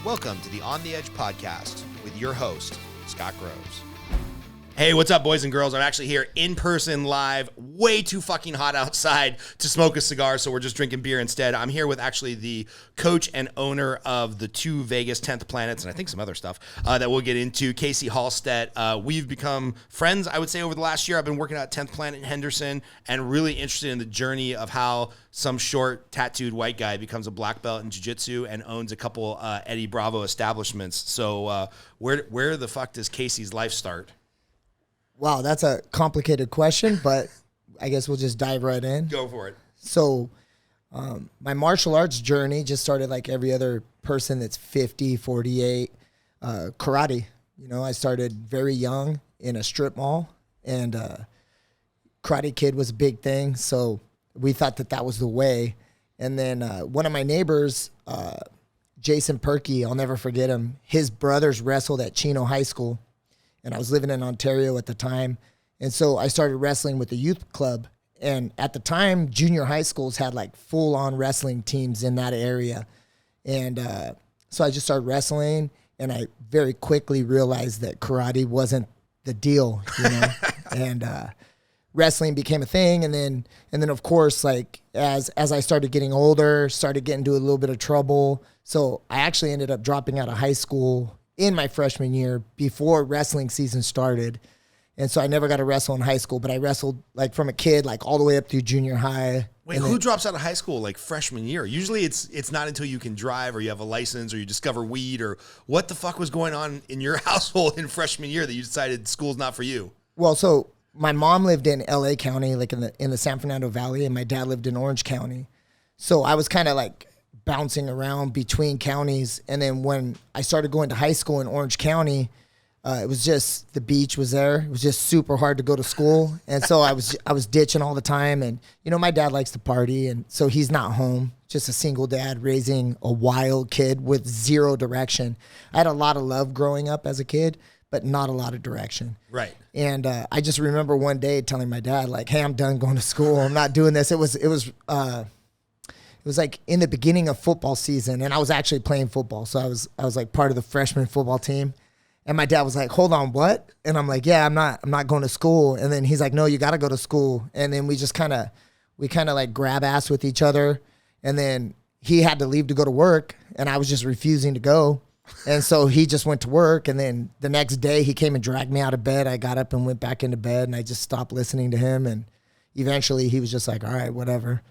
Welcome to the On the Edge podcast with your host, Scott Groves. Hey, what's up, boys and girls? I'm actually here in person live, way too fucking hot outside to smoke a cigar, so we're just drinking beer instead. I'm here with actually the coach and owner of the two Vegas 10th Planets, and I think some other stuff that we'll get into, Casey Halstead. We've become friends, I would say, over the last year. I've been working at 10th Planet in Henderson and really interested in the journey of how some short, tattooed white guy becomes a black belt in Jiu Jitsu and owns a couple Eddie Bravo establishments. So where the fuck does Casey's life start? Wow, that's a complicated question, but I guess we'll just dive right in. Go for it. So my martial arts journey just started like every other person that's 50, 48. Karate. You know, I started very young in a strip mall, and Karate Kid was a big thing, so we thought that was the way. And then one of my neighbors, Jason Perky, I'll never forget him, his brothers wrestled at Chino High School. And I was living in Ontario at the time. And so I started wrestling with the youth club. And at the time, junior high schools had like full-on wrestling teams in that area. And so I just started wrestling, and I very quickly realized that karate wasn't the deal, you know. And wrestling became a thing. And then of course, like as I started getting older, started getting into a little bit of trouble. So I actually ended up dropping out of high school in my freshman year before wrestling season started. And so I never got to wrestle in high school, but I wrestled like from a kid, like all the way up through junior high. Wait, who drops out of high school like freshman year? Usually it's not until you can drive or you have a license or you discover weed, or what the fuck was going on in your household in freshman year that you decided school's not for you? Well, so my mom lived in LA County, like in the San Fernando Valley, and my dad lived in Orange County. So I was kind of like bouncing around between counties. And then when I started going to high school in Orange County, it was just, the beach was there. It was just super hard to go to school. And so I was ditching all the time. And, you know, my dad likes to party, and so he's not home, just a single dad raising a wild kid with zero direction. I had a lot of love growing up as a kid, but not a lot of direction. Right. And I just remember one day telling my dad, like, hey, I'm done going to school. I'm not doing this. It was like in the beginning of football season, and I was actually playing football. So I was like part of the freshman football team. And my dad was like, hold on, what? And I'm like, yeah, I'm not going to school. And then he's like, no, you got to go to school. And then we kind of like grab ass with each other. And then he had to leave to go to work, and I was just refusing to go. And so he just went to work. And then the next day he came and dragged me out of bed. I got up and went back into bed, and I just stopped listening to him. And eventually he was just like, all right, whatever.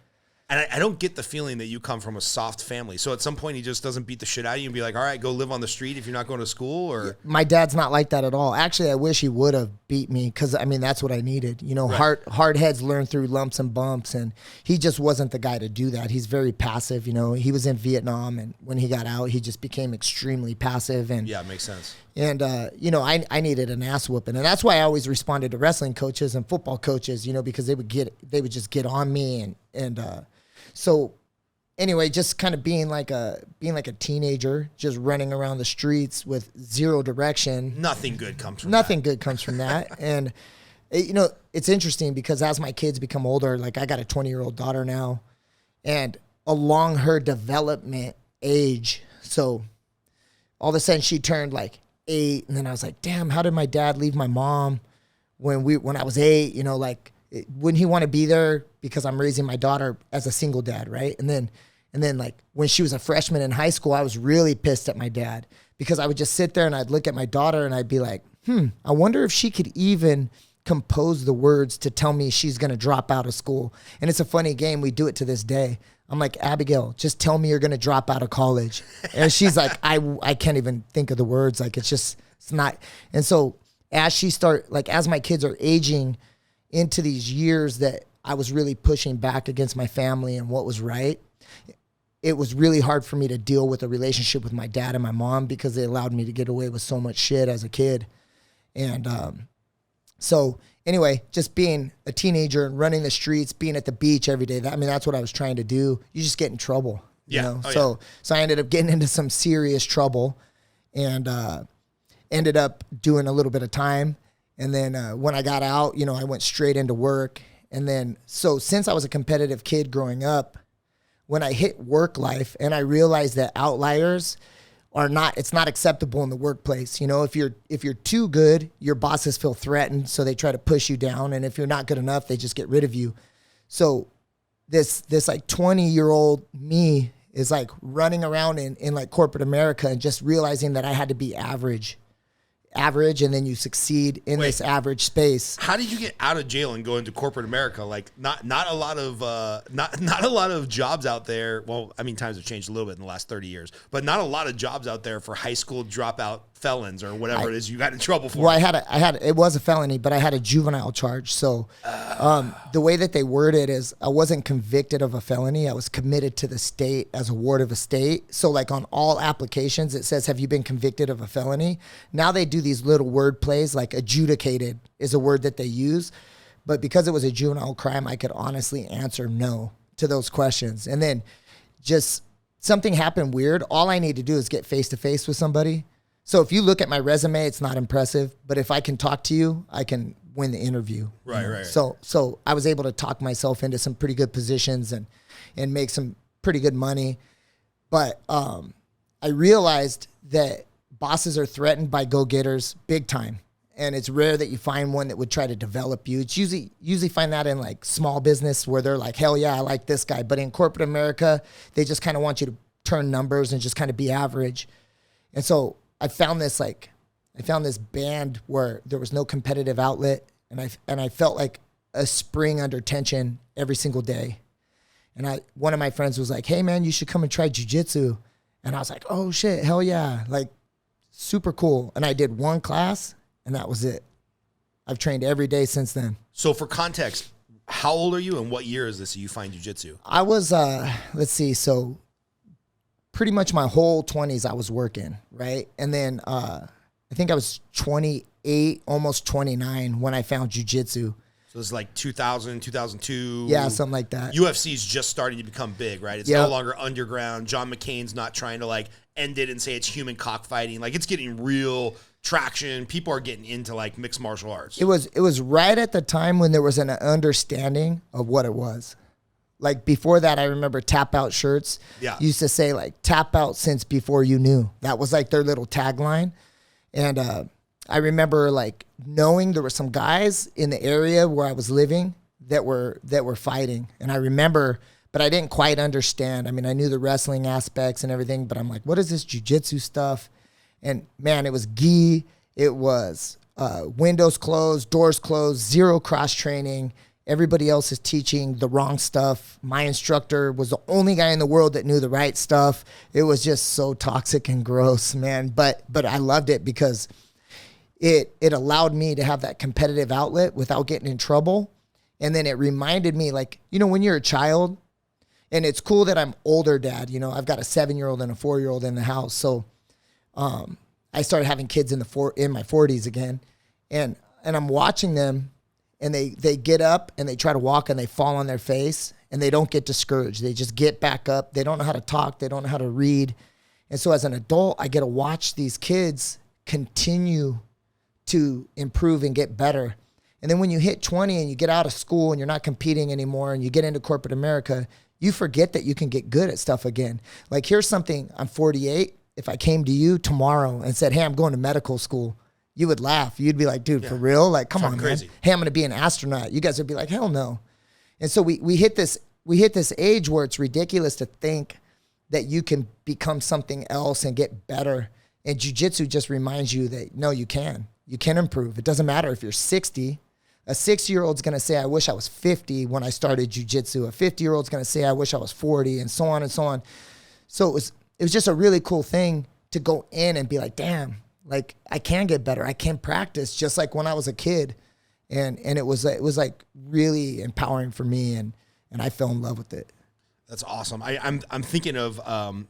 And I don't get the feeling that you come from a soft family. So at some point, he just doesn't beat the shit out of you and be like, all right, go live on the street if you're not going to school? Or my dad's not like that at all. Actually, I wish he would have beat me, because, I mean, that's what I needed. You know, right. hard heads learn through lumps and bumps, and he just wasn't the guy to do that. He's very passive. You know, he was in Vietnam, and when he got out, he just became extremely passive. And yeah, it makes sense. And, you know, I needed an ass whooping. And that's why I always responded to wrestling coaches and football coaches, you know, because they would just get on me. So anyway, just kind of being like a teenager, just running around the streets with zero direction. Nothing good comes from that. And, you know, it's interesting because as my kids become older, like I got a 20-year-old daughter now, and along her development age, so all of a sudden she turned like 8, and then I was like, damn, how did my dad leave my mom when I was 8? You know, like, wouldn't he want to be there because I'm raising my daughter as a single dad, right? And then like when she was a freshman in high school, I was really pissed at my dad because I would just sit there and I'd look at my daughter and I'd be like, I wonder if she could even compose the words to tell me she's going to drop out of school. And it's a funny game. We do it to this day. I'm like, Abigail, just tell me you're going to drop out of college. And she's like, I can't even think of the words. Like, it's not. And so as my kids are aging into these years that I was really pushing back against my family and what was right, it was really hard for me to deal with a relationship with my dad and my mom because they allowed me to get away with so much shit as a kid. And so anyway, just being a teenager and running the streets, being at the beach every day, that's what I was trying to do. You just get in trouble. Yeah. You know? Oh, So I ended up getting into some serious trouble, and ended up doing a little bit of time. And then when I got out, you know, I went straight into work. And then, so since I was a competitive kid growing up, when I hit work life and I realized that outliers are not, it's not acceptable in the workplace. You know, if you're too good, your bosses feel threatened, so they try to push you down. And if you're not good enough, they just get rid of you. So this like 20-year-old me is like running around in like corporate America and just realizing that I had to be average, and then you succeed in this average space. How did you get out of jail and go into corporate America? Like not a lot of jobs out there. Well, I mean, times have changed a little bit in the last 30 years, but not a lot of jobs out there for high school dropout felons or whatever it is you got in trouble for. Well, it was a felony, but I had a juvenile charge. So the way that they word it is I wasn't convicted of a felony. I was committed to the state as a ward of a state. So like on all applications, it says, have you been convicted of a felony? Now they do these little word plays, like adjudicated is a word that they use. But because it was a juvenile crime, I could honestly answer no to those questions. And then just something happened weird. All I need to do is get face to face with somebody. So if you look at my resume, it's not impressive, but if I can talk to you, I can win the interview. Right. So I was able to talk myself into some pretty good positions and make some pretty good money. But I realized that bosses are threatened by go-getters big time. And it's rare that you find one that would try to develop you. It's usually find that in like small business where they're like, hell yeah, I like this guy. But in corporate America, they just kind of want you to turn numbers and just kind of be average. And so I found this band where there was no competitive outlet, and I felt like a spring under tension every single day. And one of my friends was like, hey man, you should come and try jiu-jitsu. And I was like, oh shit, hell yeah. Like super cool. And I did one class and that was it. I've trained every day since then. So for context, how old are you and what year is this that you find jiu-jitsu? I was, let's see. So pretty much my whole 20s I was working, right? And then I think I was 28, almost 29 when I found jiu-jitsu. So it's like 2000, 2002. Yeah, something like that. UFC's just starting to become big, right? It's no longer underground. John McCain's not trying to like end it and say it's human cockfighting. Like it's getting real traction. People are getting into like mixed martial arts. It was right at the time when there was an understanding of what it was. Like before that, I remember tap out shirts used to say like tap out since before you knew. That was like their little tagline. And I remember like knowing there were some guys in the area where I was living that were fighting. And I remember, but I didn't quite understand. I mean, I knew the wrestling aspects and everything, but I'm like, what is this jiu-jitsu stuff? And man, it was gi. It was windows closed, doors closed, zero cross training. Everybody else is teaching the wrong stuff. My instructor was the only guy in the world that knew the right stuff. It was just so toxic and gross, man. But I loved it because it allowed me to have that competitive outlet without getting in trouble. And then it reminded me, like, you know, when you're a child, and it's cool that I'm older dad, you know, I've got a 7-year-old and a 4-year-old in the house. So I started having kids in my 40s again. And I'm watching them. And they get up and they try to walk and they fall on their face and they don't get discouraged. They just get back up. They don't know how to talk. They don't know how to read. And so as an adult, I get to watch these kids continue to improve and get better. And then when you hit 20 and you get out of school and you're not competing anymore and you get into corporate America, you forget that you can get good at stuff again. Like here's something, I'm 48. If I came to you tomorrow and said, hey, I'm going to medical school, you would laugh. You'd be like, dude, for real? Like, come on, crazy. Man. Hey, I'm going to be an astronaut. You guys would be like, hell no. And so we hit this age where it's ridiculous to think that you can become something else and get better. And jiu-jitsu just reminds you that, no, you can. You can improve. It doesn't matter if you're 60. A 6-year-old's going to say, I wish I was 50 when I started jiu-jitsu. A 50-year-old's going to say, I wish I was 40, and so on and so on. So it was just a really cool thing to go in and be like, damn, like I can get better. I can practice just like when I was a kid. And it was like really empowering for me. And I fell in love with it. That's awesome. I'm thinking of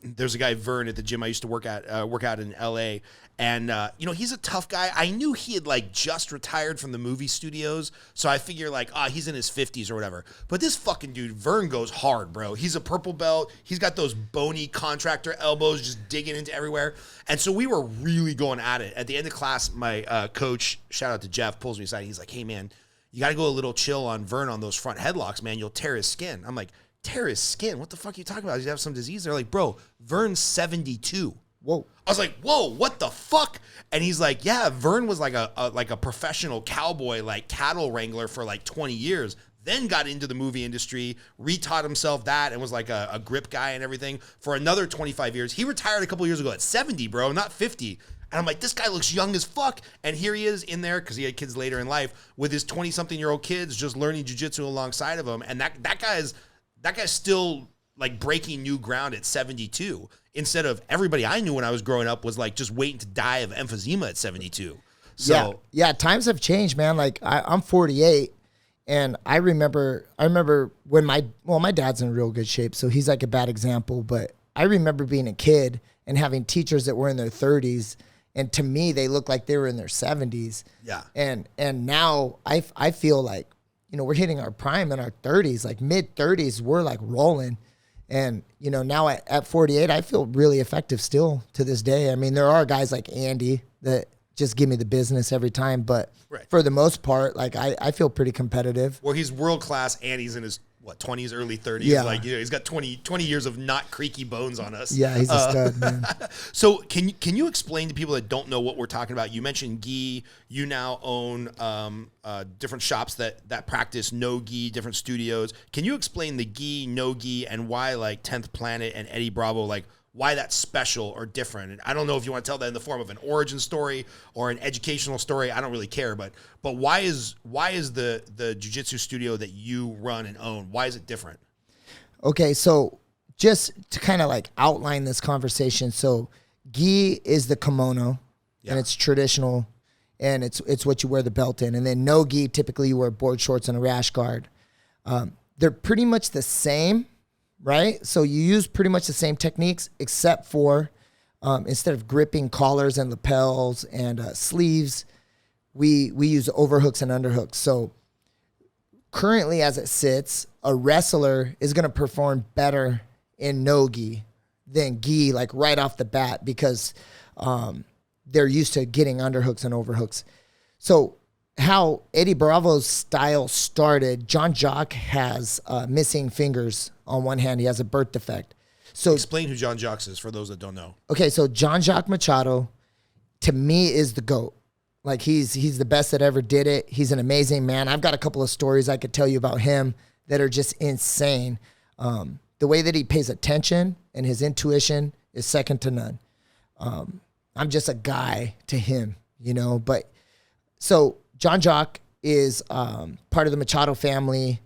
there's a guy Vern at the gym I used to work out in LA, and you know, he's a tough guy. I knew he had like just retired from the movie studios, so I figure like he's in his 50s or whatever. But this fucking dude Vern goes hard, bro. He's a purple belt. He's got those bony contractor elbows just digging into everywhere. And so we were really going at it. At the end of class, my coach, shout out to Jeff, pulls me aside. He's like, "Hey man, you got to go a little chill on Vern on those front headlocks, man. You'll tear his skin." I'm like, tear his skin? What the fuck are you talking about? Does he have some disease? They're like, bro, Vern's 72. whoa. I was like, whoa, what the fuck? And he's like, yeah, Vern was like a professional cowboy, like cattle wrangler for like 20 years. Then got into the movie industry, retaught himself that, and was like a grip guy and everything for another 25 years. He retired a couple years ago at 70, bro, not 50. And I'm like, this guy looks young as fuck. And here he is in there, because he had kids later in life, with his 20-something-year-old kids just learning jiu-jitsu alongside of him. And that guy's still like breaking new ground at 72. Instead of everybody I knew when I was growing up was like just waiting to die of emphysema at 72. So yeah, times have changed, man. Like I'm 48, and I remember when my dad's in real good shape, so he's like a bad example. But I remember being a kid and having teachers that were in their 30s, and to me they looked like they were in their 70s. Yeah. And now I feel like, you know, we're hitting our prime in our 30s, like mid 30s, we're like rolling. And, you know, now at 48, I feel really effective still to this day. I mean, there are guys like Andy that just give me the business every time. But for the most part, like I feel pretty competitive. Well, he's world class, and he's in his, 20s, early 30s. Yeah. Like, you know, he's got 20 years of not creaky bones on us. Yeah, he's a stud, man. So can you explain to people that don't know what we're talking about? You mentioned gi. You now own different shops that practice no gi, different studios. Can you explain the gi, no gi, and why like 10th Planet and Eddie Bravo, like why that's special or different? And I don't know if you want to tell that in the form of an origin story or an educational story. I don't really care, but why is the jiu-jitsu studio that you run and own, why is it different? Okay, so just to kind of like outline this conversation. So gi is the kimono, and it's traditional, and it's what you wear the belt in. And then no gi, typically you wear board shorts and a rash guard. They're pretty much the same, right? So you use pretty much the same techniques, except for instead of gripping collars and lapels and sleeves, we use overhooks and underhooks. So currently, as it sits, a wrestler is going to perform better in no gi than gi, like right off the bat, because they're used to getting underhooks and overhooks. So how Eddie Bravo's style started, Jacques has missing fingers on one hand. He has a birth defect. So explain who Jacques is for those that don't know. Okay, so Jacques Machado, to me, is the GOAT. Like he's the best that ever did it. He's an amazing man. I've got a couple of stories I could tell you about him that are just insane. The way that he pays attention and his intuition is second to none. I'm just a guy to him, you know. But so Jacques is part of the Machado family.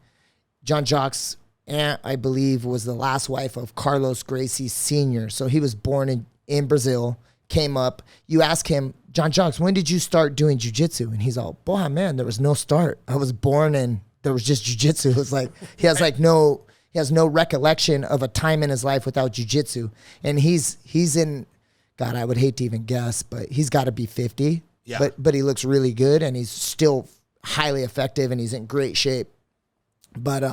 Jacques' aunt, I believe, was the last wife of Carlos Gracie Sr. So he was born in Brazil, came up. You ask him, Jacques, when did you start doing jiu-jitsu? And he's all, boy, man, there was no start. I was born and there was just jiu-jitsu. It was like, he has no recollection of a time in his life without jiu-jitsu. And he's in, God, I would hate to even guess, but he's got to be 50. Yeah. But he looks really good, and he's still highly effective, and he's in great shape. But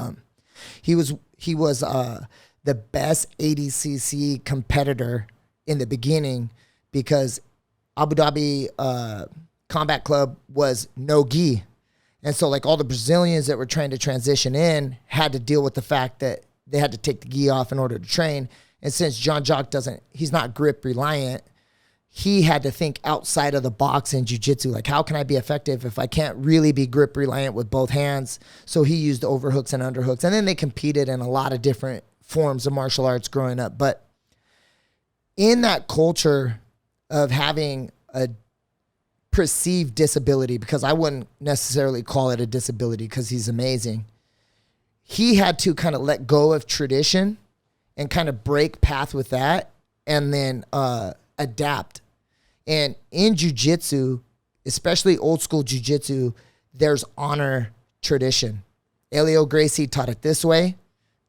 he was the best 80cc competitor in the beginning, because Abu Dhabi Combat Club was no gi. And so like all the Brazilians that were trying to transition in had to deal with the fact that they had to take the gi off in order to train. And since Jacques he's not grip reliant, he had to think outside of the box in jiu-jitsu. Like, how can I be effective if I can't really be grip reliant with both hands? So he used overhooks and underhooks. And then they competed in a lot of different forms of martial arts growing up. But in that culture of having a perceived disability, because I wouldn't necessarily call it a disability because he's amazing, he had to kind of let go of tradition and kind of break path with that and then adapt. And in jiu-jitsu, especially old school jiu-jitsu, there's honor tradition. Elio Gracie taught it this way.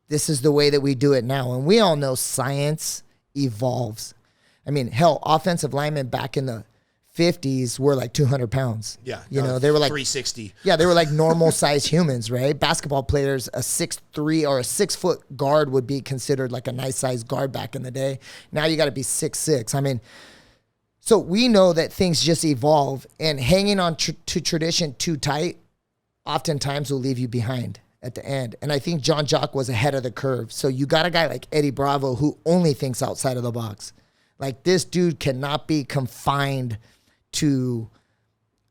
This is the way that we do it now. And we all know science evolves. I mean, hell, offensive linemen back in the 50s were like 200 pounds. Yeah. You know, they were like 360. Yeah, they were like normal sized humans, right? Basketball players, a 6'3" or a 6 foot guard would be considered like a nice sized guard back in the day. Now you got to be 6'6". I mean, so we know that things just evolve, and hanging on to tradition too tight oftentimes will leave you behind at the end. And I think Jacques was ahead of the curve. So you got a guy like Eddie Bravo who only thinks outside of the box. Like, this dude cannot be confined to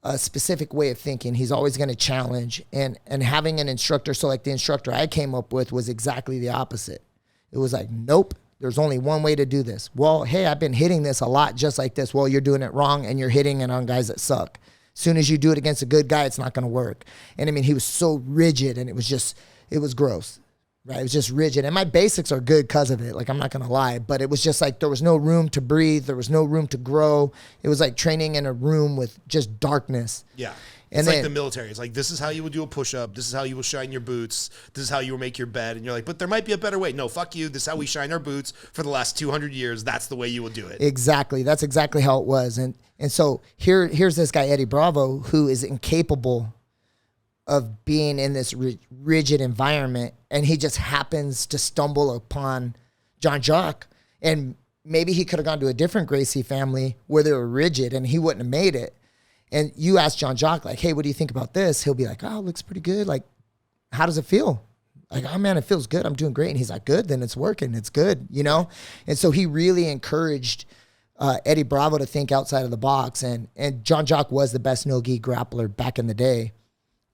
a specific way of thinking. He's always going to challenge. And having an instructor, so like the instructor I came up with was exactly the opposite. It was like, nope, there's only one way to do this. Well, hey, I've been hitting this a lot just like this. Well, you're doing it wrong, and you're hitting it on guys that suck. As soon as you do it against a good guy, it's not going to work. And I mean, he was so rigid, and it was gross. Right? It was just rigid. And my basics are good because of it. Like, I'm not going to lie. But it was just like there was no room to breathe. There was no room to grow. It was like training in a room with just darkness. Yeah. It's like the military. It's like, this is how you will do a push-up. This is how you will shine your boots. This is how you will make your bed. And you're like, but there might be a better way. No, fuck you. This is how we shine our boots for the last 200 years. That's the way you will do it. Exactly. That's exactly how it was. And so here's this guy, Eddie Bravo, who is incapable of being in this rigid environment, and he just happens to stumble upon Jacques. And maybe he could have gone to a different Gracie family where they were rigid and he wouldn't have made it. And you ask Jacques, like, hey, what do you think about this? He'll be like, oh, it looks pretty good. Like, how does it feel? Like, oh man, it feels good. I'm doing great. And he's like, good, then it's working. It's good, you know? And so he really encouraged Eddie Bravo to think outside of the box. And Jacques was the best no-gi grappler back in the day.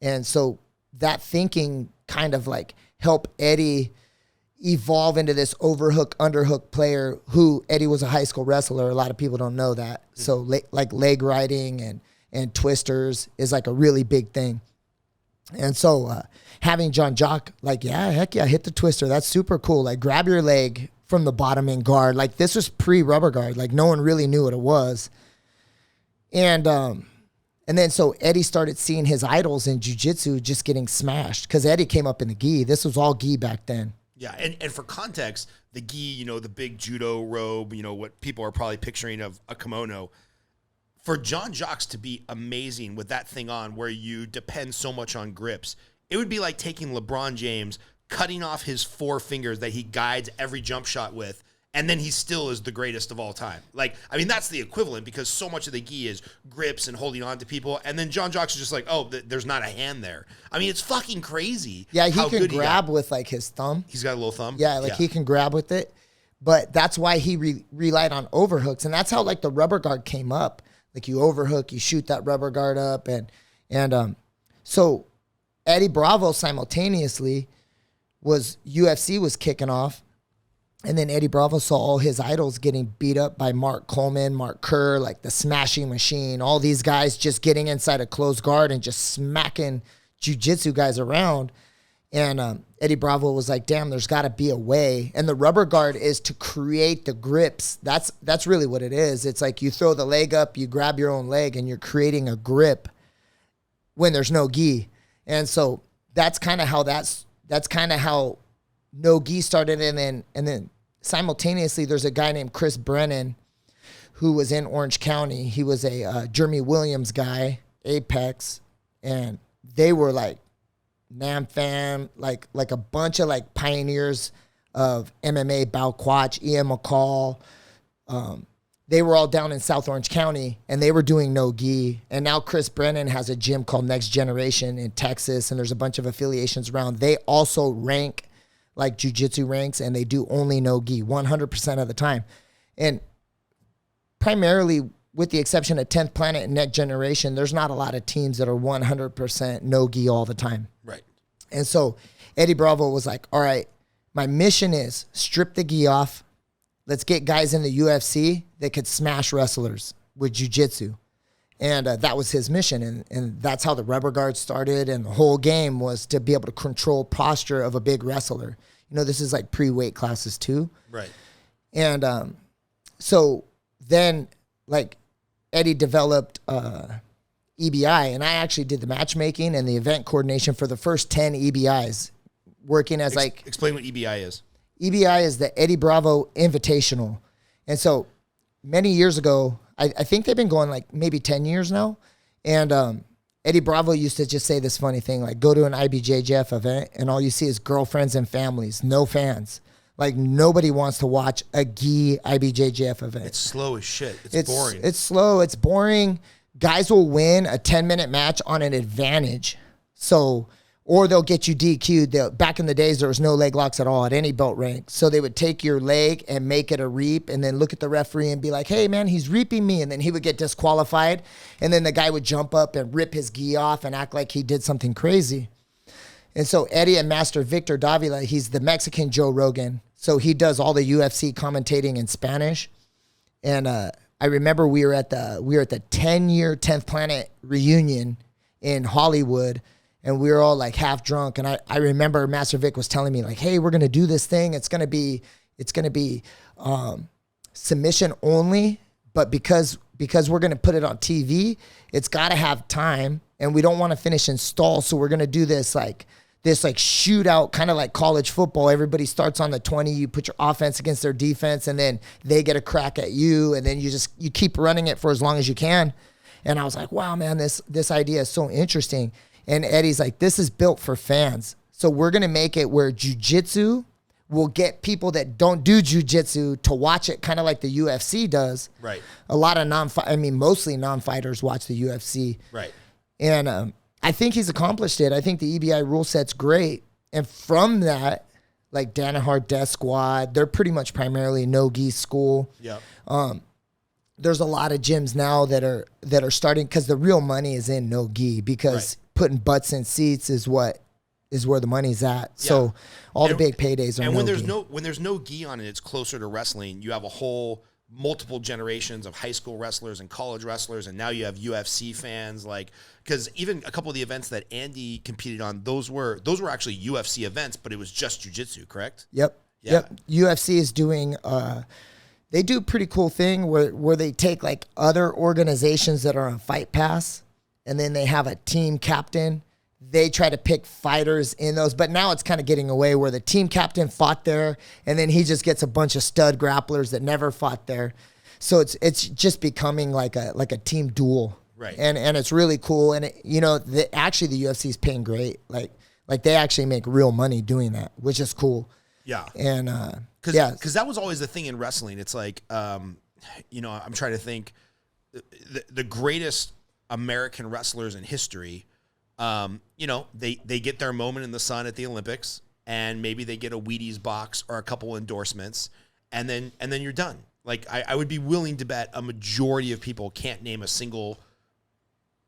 And so that thinking kind of like helped Eddie evolve into this overhook, underhook player who Eddie was a high school wrestler. A lot of people don't know that. So like leg riding and twisters is like a really big thing. And so having Jacques, like, yeah, heck yeah, hit the twister. That's super cool. Like, grab your leg from the bottom in guard. Like, this was pre-rubber guard. Like, no one really knew what it was. And then so Eddie started seeing his idols in jiu-jitsu just getting smashed because Eddie came up in the gi. This was all gi back then. Yeah, and for context, the gi, you know, the big judo robe, you know, what people are probably picturing of a kimono. For Jacques to be amazing with that thing on where you depend so much on grips, it would be like taking LeBron James, cutting off his 4 fingers that he guides every jump shot with, and then he still is the greatest of all time. Like, I mean, that's the equivalent because so much of the gi is grips and holding on to people. And then Jacques is just like, oh, there's not a hand there. I mean, it's fucking crazy. Yeah, he can grab with like his thumb. He's got a little thumb. Yeah, like he can grab with it. But that's why he relied on overhooks. And that's how like the rubber guard came up. Like, you overhook, you shoot that rubber guard up. And so Eddie Bravo simultaneously UFC was kicking off. And then Eddie Bravo saw all his idols getting beat up by Mark Coleman, Mark Kerr, like the Smashing Machine, all these guys just getting inside a closed guard and just smacking jiu-jitsu guys around. And Eddie Bravo was like, damn, there's got to be a way. And the rubber guard is to create the grips. That's really what it is. It's like you throw the leg up, you grab your own leg, and you're creating a grip when there's no gi. And so that's kind of how no gi started. And then simultaneously, there's a guy named Chris Brennan who was in Orange County. He was a Jeremy Williams guy, Apex, and they were like Nam Fam, like a bunch of like pioneers of MMA, Bao Quach, Ian McCall. They were all down in South Orange County, and they were doing no gi. And now Chris Brennan has a gym called Next Generation in Texas, and there's a bunch of affiliations around. They also rank like jiu-jitsu ranks, and they do only no gi 100% of the time. And primarily, with the exception of 10th Planet and Next Generation, there's not a lot of teams that are 100% no gi all the time. Right. And so Eddie Bravo was like, all right, my mission is strip the gi off. Let's get guys in the UFC that could smash wrestlers with jiu-jitsu. And that was his mission. And that's how the rubber guard started. And the whole game was to be able to control posture of a big wrestler. You know, this is like pre-weight classes too. Right. And so then, like, Eddie developed EBI. And I actually did the matchmaking and the event coordination for the first 10 EBIs, working as Explain what EBI is. EBI is the Eddie Bravo Invitational. And so many years ago, I think they've been going like maybe 10 years now. And Eddie Bravo used to just say this funny thing, like, go to an IBJJF event and all you see is girlfriends and families, no fans. Like, nobody wants to watch a gi IBJJF event. It's slow as shit. It's boring. It's slow. It's boring. Guys will win a 10-minute match on an advantage. So or they'll get you DQ'd. Back in the days, there was no leg locks at all at any belt rank. So they would take your leg and make it a reap and then look at the referee and be like, hey, man, he's reaping me. And then he would get disqualified. And then the guy would jump up and rip his gi off and act like he did something crazy. And so Eddie and Master Victor Davila, he's the Mexican Joe Rogan. So he does all the UFC commentating in Spanish. And I remember we were at the 10-year 10th Planet reunion in Hollywood. And we were all like half drunk. And I remember Master Vic was telling me like, hey, we're going to do this thing. It's going to be submission only. But because we're going to put it on TV, it's got to have time. And we don't want to finish in stall. So we're going to do this shootout, kind of like college football. Everybody starts on the 20. You put your offense against their defense. And then they get a crack at you. And then you keep running it for as long as you can. And I was like, wow, man, this idea is so interesting. And Eddie's like, this is built for fans. So we're going to make it where jiu-jitsu will get people that don't do jiu-jitsu to watch it kind of like the UFC does. Right. A lot of mostly non-fighters watch the UFC. Right. And I think he's accomplished it. I think the EBI rule set's great. And from that, like Danaher Death Squad, they're pretty much primarily no-gi school. Yeah. There's a lot of gyms now that are starting because the real money is in no-gi because putting butts in seats is where the money's at. Yeah. So all the big paydays are. And when there's no gi on it, it's closer to wrestling. You have a whole multiple generations of high school wrestlers and college wrestlers, and now you have UFC fans. Like, because even a couple of the events that Andy competed on, those were actually UFC events, but it was just jiu-jitsu, correct? Yep. Yeah. Yep. UFC is doing. They do a pretty cool thing where they take like other organizations that are on Fight Pass, and then they have a team captain. They try to pick fighters in those, but now it's kind of getting away where the team captain fought there, and then he just gets a bunch of stud grapplers that never fought there. So it's just becoming like a team duel, right? And it's really cool. And actually the UFC is paying great. Like they actually make real money doing that, which is cool. Yeah. And because that was always the thing in wrestling. It's like I'm trying to think the greatest American wrestlers in history. They get their moment in the sun at the Olympics, and maybe they get a Wheaties box or a couple endorsements, and then you're done. Like I would be willing to bet a majority of people can't name a single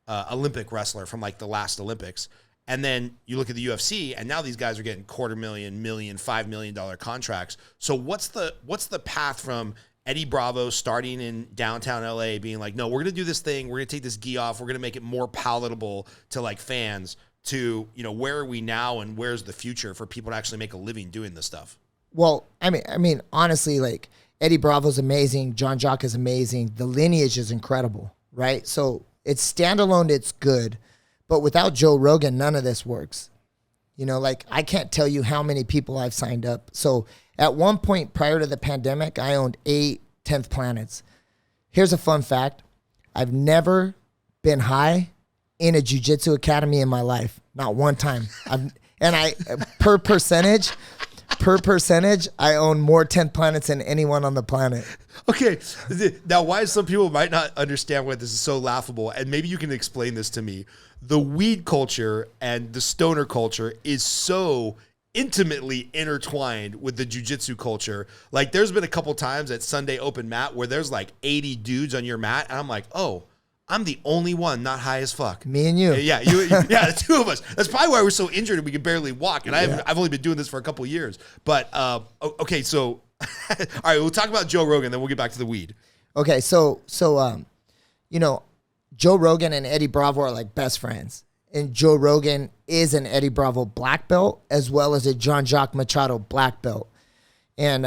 Olympic wrestler from like the last Olympics. And then you look at the UFC, and now these guys are getting $250,000, $1 million, $5 million contracts. So what's the path from Eddie Bravo starting in downtown LA being like, no, we're going to do this thing. We're going to take this gi off. We're going to make it more palatable to like fans to, where are we now and where's the future for people to actually make a living doing this stuff? Well, I mean, honestly, like Eddie Bravo's amazing. Jacques is amazing. The lineage is incredible, right? So it's standalone. It's good. But without Joe Rogan, none of this works. Like I can't tell you how many people I've signed up. So at one point prior to the pandemic, I owned 8 10th Planets. Here's a fun fact. I've never been high in a jiu-jitsu academy in my life. Not one time. Per percentage, I own more 10th Planets than anyone on the planet. Okay. Now, why some people might not understand why this is so laughable, and maybe you can explain this to me. The weed culture and the stoner culture is so intimately intertwined with the jiu-jitsu culture. Like there's been a couple times at Sunday Open Mat where there's like 80 dudes on your mat, and I'm like, oh, I'm the only one not high as fuck. Me and you. Yeah, the two of us. That's probably why we're so injured and we can barely walk. And I've only been doing this for a couple of years. But okay, so all right, we'll talk about Joe Rogan, then we'll get back to the weed. Okay, so Joe Rogan and Eddie Bravo are like best friends. And Joe Rogan is an Eddie Bravo black belt as well as a Jacques Machado black belt. And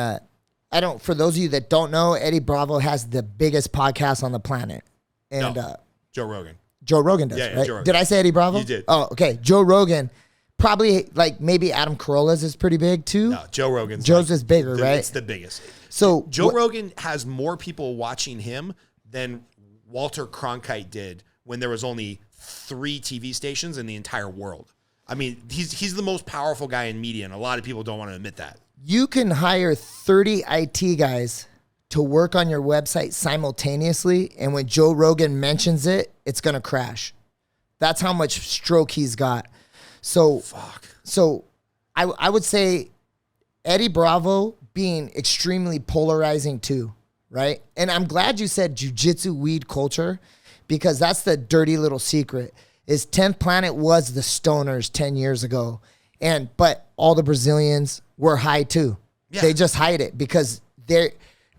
for those of you that don't know, Eddie Bravo has the biggest podcast on the planet. And Joe Rogan. Joe Rogan does, right? Joe Rogan. Did I say Eddie Bravo? You did. Oh, okay. Joe Rogan, probably like maybe Adam Carolla's is pretty big too. No, Joe Rogan's is bigger, right? It's the biggest. So Joe Rogan has more people watching him than Walter Cronkite did when there was only 3 TV stations in the entire world. I mean, he's the most powerful guy in media, and a lot of people don't want to admit that. You can hire 30 IT guys to work on your website simultaneously, and when Joe Rogan mentions it, it's going to crash. That's how much stroke he's got. So, Fuck. So I would say Eddie Bravo being extremely polarizing too, right? And I'm glad you said jiu-jitsu weed culture, because that's the dirty little secret. Is 10th Planet was the stoners 10 years ago. But all the Brazilians were high too. Yeah. They just hide it because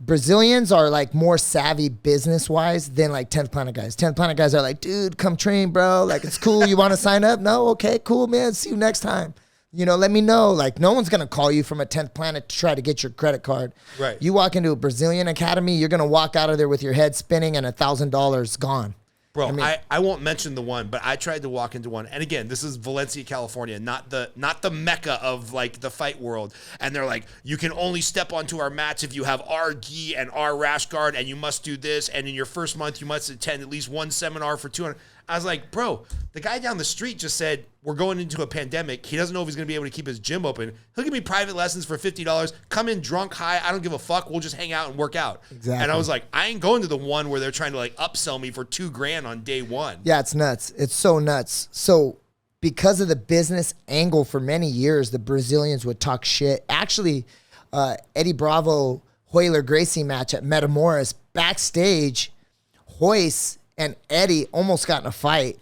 Brazilians are like more savvy business wise than like 10th Planet guys. 10th Planet guys are like, dude, come train, bro. Like, it's cool. You want to sign up? No? Okay, cool, man. See you next time. You know, let me know. Like, no one's going to call you from a 10th Planet to try to get your credit card. Right. You walk into a Brazilian academy, you're going to walk out of there with your head spinning and $1,000 gone. Bro, I won't mention the one, but I tried to walk into one. And again, this is Valencia, California, not the mecca of like the fight world. And they're like, you can only step onto our mats if you have our gi and our rash guard, and you must do this. And in your first month, you must attend at least one seminar for 200. I was like, bro, the guy down the street just said, we're going into a pandemic. He doesn't know if he's going to be able to keep his gym open. He'll give me private lessons for $50. Come in drunk, high. I don't give a fuck. We'll just hang out and work out. Exactly. And I was like, I ain't going to the one where they're trying to like upsell me for $2,000 on day one. Yeah, it's nuts. It's so nuts. So because of the business angle for many years, the Brazilians would talk shit. Actually, Eddie Bravo, Royler Gracie match at Metamoris, backstage, Royce and Eddie almost got in a fight.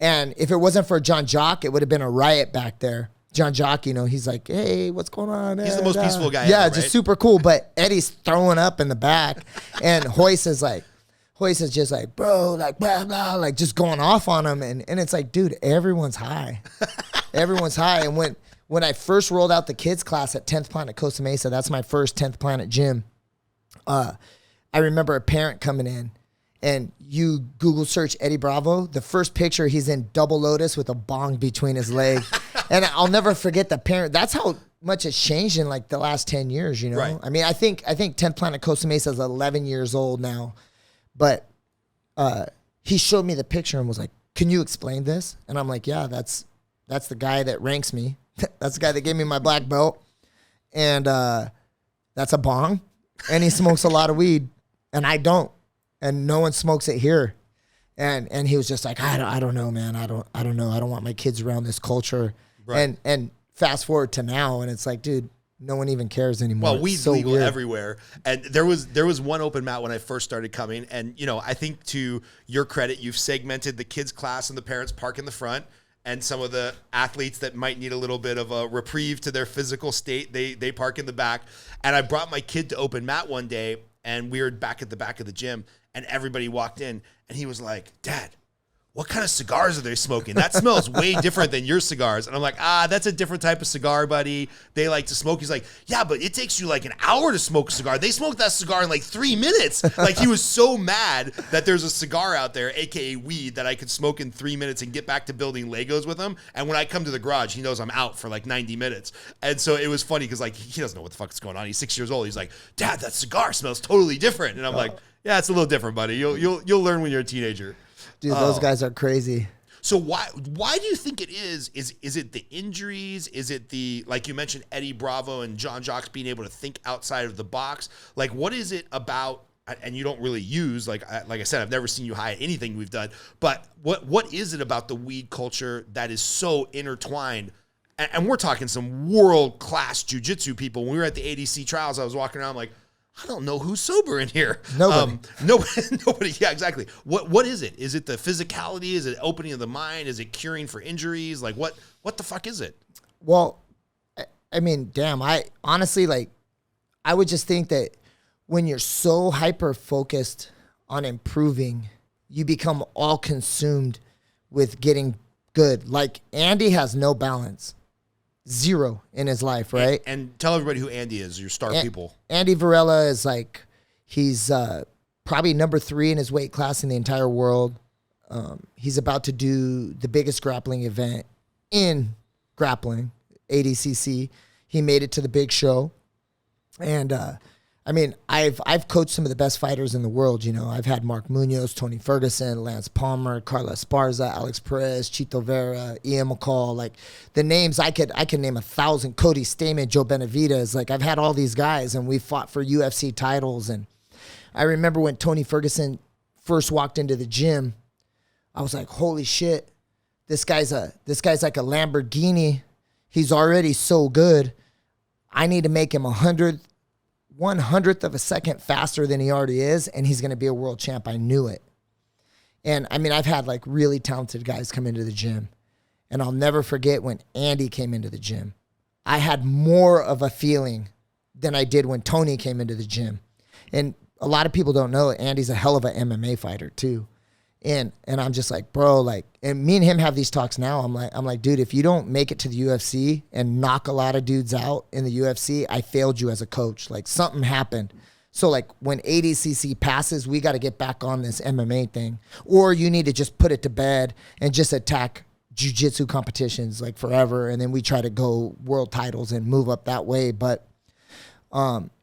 And if it wasn't for Jacques, it would have been a riot back there. Jacques, you know, he's like, hey, what's going on? He's the most peaceful guy yeah, ever, just right? super cool. But Eddie's throwing up in the back. And Royce is just like, bro, like, blah, blah, like just going off on him. And it's like, dude, everyone's high. Everyone's high. And when I first rolled out the kids class at 10th Planet Costa Mesa, that's my first 10th Planet gym. I remember a parent coming in, and you Google search Eddie Bravo, the first picture, he's in double lotus with a bong between his legs. And I'll never forget the parent. That's how much it's changed in like the last 10 years, you know? Right. I mean, I think 10th Planet Costa Mesa is 11 years old now. But he showed me the picture and was like, can you explain this? And I'm like, yeah, that's the guy that ranks me. That's the guy that gave me my black belt. And that's a bong. And he smokes a lot of weed. And I don't. And no one smokes it here. And he was just like, I don't know, man. I don't know. I don't want my kids around this culture. Right. And fast forward to now, and it's like, dude, no one even cares anymore. Well, weed's so legal everywhere. And there was one open mat when I first started coming. And, you know, I think to your credit, you've segmented the kids class and the parents park in the front. And some of the athletes that might need a little bit of a reprieve to their physical state, they park in the back. And I brought my kid to open mat one day, and we were back at the back of the gym. And everybody walked in, and he was like, Dad, what kind of cigars are they smoking? That smells way different than your cigars. And I'm like, that's a different type of cigar, buddy. They like to smoke. He's like, yeah, but it takes you like an hour to smoke a cigar. They smoked that cigar in like 3 minutes. Like, he was so mad that there's a cigar out there, AKA weed, that I could smoke in 3 minutes and get back to building Legos with him. And when I come to the garage, he knows I'm out for like 90 minutes. And so it was funny because like, he doesn't know what the fuck is going on. He's 6 years old. He's like, Dad, that cigar smells totally different. And I'm like, yeah, it's a little different, buddy. You'll learn when you're a teenager. Dude, those guys are crazy. So why do you think it is? Is it the injuries? Is it the, like you mentioned, Eddie Bravo and Jacques being able to think outside of the box? Like, what is it about? And you don't really use, like I said, I've never seen you high at anything we've done. But what is it about the weed culture that is so intertwined? And we're talking some world-class jiu-jitsu people. When we were at the ADC trials, I was walking around like, I don't know who's sober in here. Nobody. Nobody. Yeah, exactly. What is it? Is it the physicality? Is it opening of the mind? Is it curing for injuries? Like, what the fuck is it? Well, I mean, damn, I honestly, like, I would just think that when you're so hyper-focused on improving, you become all consumed with getting good. Like, Andy has no balance. Zero in his life, right? And tell everybody who Andy is, your star people. Andy Varela is like, he's probably number 3 in his weight class in the entire world. He's about to do the biggest grappling event in grappling, ADCC. He made it to the big show. And I mean, I've coached some of the best fighters in the world. You know, I've had Mark Munoz, Tony Ferguson, Lance Palmer, Carla Esparza, Alex Perez, Chito Vera, Ian McCall. Like, the names I could name 1,000. Cody Stamen, Joe Benavidez. Like, I've had all these guys, and we fought for UFC titles. And I remember when Tony Ferguson first walked into the gym, I was like, holy shit, this guy's like a Lamborghini. He's already so good. I need to make him 1/100th of a second faster than he already is, and he's going to be a world champ. I knew it. And I mean, I've had like really talented guys come into the gym, and I'll never forget when Andy came into the gym. I had more of a feeling than I did when Tony came into the gym. And a lot of people don't know Andy's a hell of an MMA fighter too. And I'm just like, bro, like, and me and him have these talks now. I'm like, dude, if you don't make it to the UFC and knock a lot of dudes out in the UFC, I failed you as a coach. Like something happened. So like when ADCC passes, we got to get back on this MMA thing, or you need to just put it to bed and just attack jiu-jitsu competitions like forever. And then we try to go world titles and move up that way. But,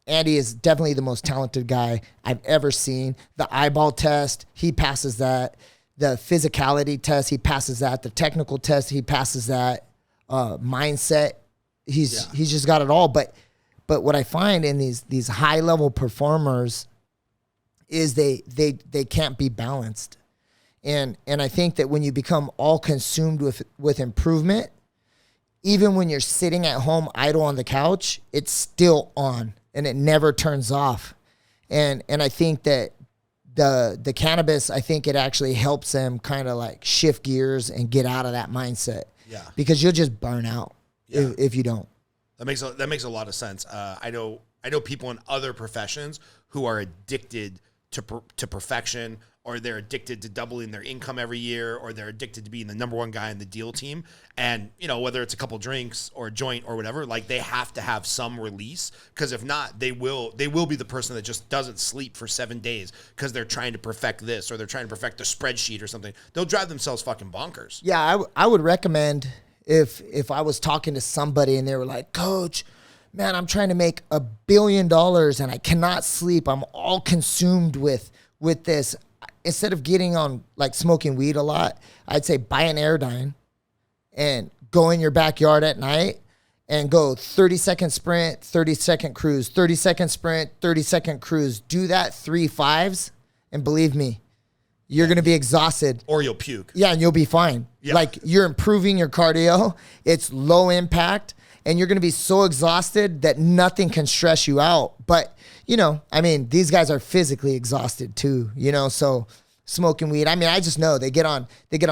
Andy is definitely the most talented guy I've ever seen. The eyeball test, he passes that. The physicality test, he passes that. The technical test, he passes that. Mindset, he's just got it all. But what I find in these high level performers is they can't be balanced. And I think that when you become all consumed with improvement, even when you're sitting at home idle on the couch, it's still on. And it never turns off. And I think that the cannabis, I think it actually helps them kind of like shift gears and get out of that mindset. Yeah. Because you'll just burn out if you don't. That makes a lot of sense. I know people in other professions who are addicted to perfection, or they're addicted to doubling their income every year, or they're addicted to being the number one guy in the deal team. And, you know, whether it's a couple drinks or a joint or whatever, like they have to have some release, because if not, they will be the person that just doesn't sleep for 7 days because they're trying to perfect this, or they're trying to perfect the spreadsheet or something. They'll drive themselves fucking bonkers. Yeah, I would recommend if I was talking to somebody and they were like, Coach, man, I'm trying to make $1 billion and I cannot sleep. I'm all consumed with this. Instead of getting on like smoking weed a lot, I'd say buy an Airdyne and go in your backyard at night and go 30-second sprint, 30-second cruise, 30-second sprint, 30-second cruise. Do that 3 5s, and believe me, you're going to be exhausted. Or you'll puke. Yeah, and you'll be fine. Yeah. Like you're improving your cardio. It's low impact, and you're going to be so exhausted that nothing can stress you out. But you know, I mean, these guys are physically exhausted too, you know, so smoking weed. I mean, I just know they get on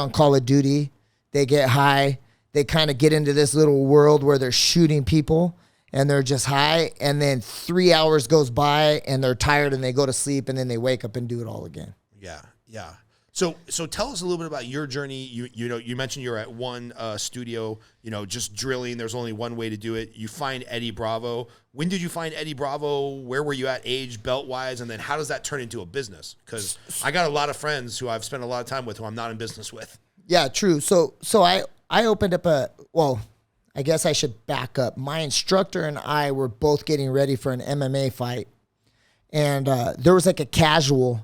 Call of Duty, they get high, they kind of get into this little world where they're shooting people and they're just high. And then 3 hours goes by and they're tired and they go to sleep, and then they wake up and do it all again. Yeah. Yeah. So tell us a little bit about your journey. You know, you mentioned you're at one studio, you know, just drilling. There's only one way to do it. You find Eddie Bravo. When did you find Eddie Bravo? Where were you at age, belt-wise? And then how does that turn into a business? Because I got a lot of friends who I've spent a lot of time with who I'm not in business with. Yeah, true. So I opened up I guess I should back up. My instructor and I were both getting ready for an MMA fight. And there was like a casual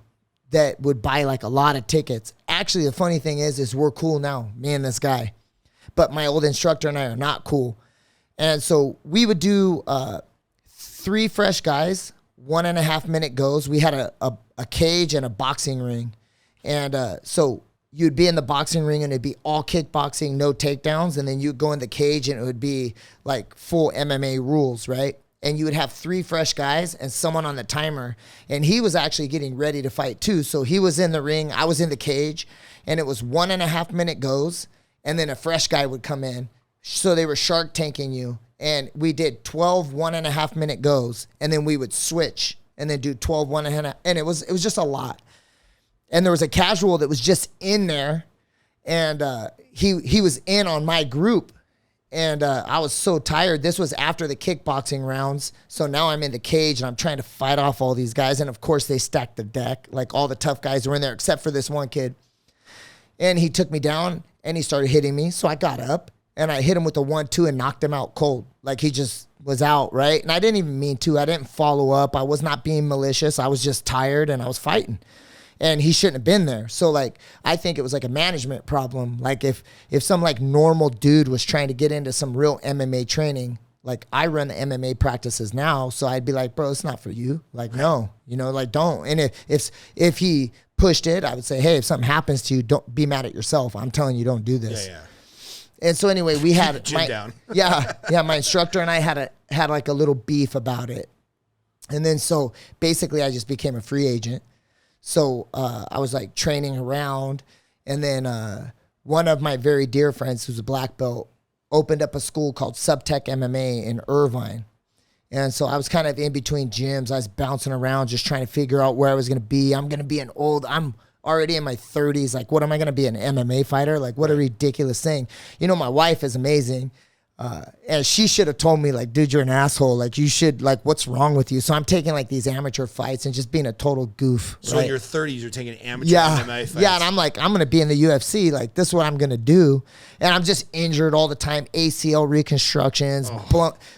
that would buy like a lot of tickets. Actually, the funny thing is we're cool now, me and this guy. But my old instructor and I are not cool. And so we would do 3 fresh guys, 1.5 minute goes. We had a cage and a boxing ring. And so you'd be in the boxing ring and it'd be all kickboxing, no takedowns. And then you'd go in the cage and it would be like full MMA rules, right? And you would have 3 fresh guys and someone on the timer. And he was actually getting ready to fight too. So he was in the ring, I was in the cage, and it was 1.5 minute goes. And then a fresh guy would come in. So they were shark tanking you. And we did 12 1.5 minute goes. And then we would switch and then do 12 1.5. And it was just a lot. And there was a casual that was just in there. And he was in on my group. And I was so tired. This was after the kickboxing rounds. So now I'm in the cage and I'm trying to fight off all these guys. And of course they stacked the deck. Like all the tough guys were in there except for this one kid. And he took me down and he started hitting me. So I got up and I hit him with a 1-2 and knocked him out cold. Like he just was out, right? And I didn't even mean to. I didn't follow up. I was not being malicious. I was just tired and I was fighting. And he shouldn't have been there. So like, I think it was like a management problem. Like if some like normal dude was trying to get into some real MMA training, like I run the MMA practices now. So I'd be like, bro, it's not for you. Like, no, you know, like don't. And if he pushed it, I would say, hey, if something happens to you, don't be mad at yourself. I'm telling you, don't do this. Yeah. And so anyway, we had Chin down. my instructor and I had like a little beef about it. And then so basically I just became a free agent. So I was like training around, and then one of my very dear friends who's a black belt opened up a school called Subtech MMA in Irvine. And so I was kind of in between gyms. I was bouncing around just trying to figure out where I was going to be. I'm already in my 30s. Like, what am I going to be, an MMA fighter? Like, what a ridiculous thing. You know, my wife is amazing. And she should have told me, like, dude, you're an asshole. Like, you should, like, what's wrong with you? So I'm taking, like, these amateur fights and just being a total goof. So right? in your 30s, you're taking amateur MMA fights. Yeah, and I'm like, I'm going to be in the UFC. Like, this is what I'm going to do. And I'm just injured all the time. ACL reconstructions,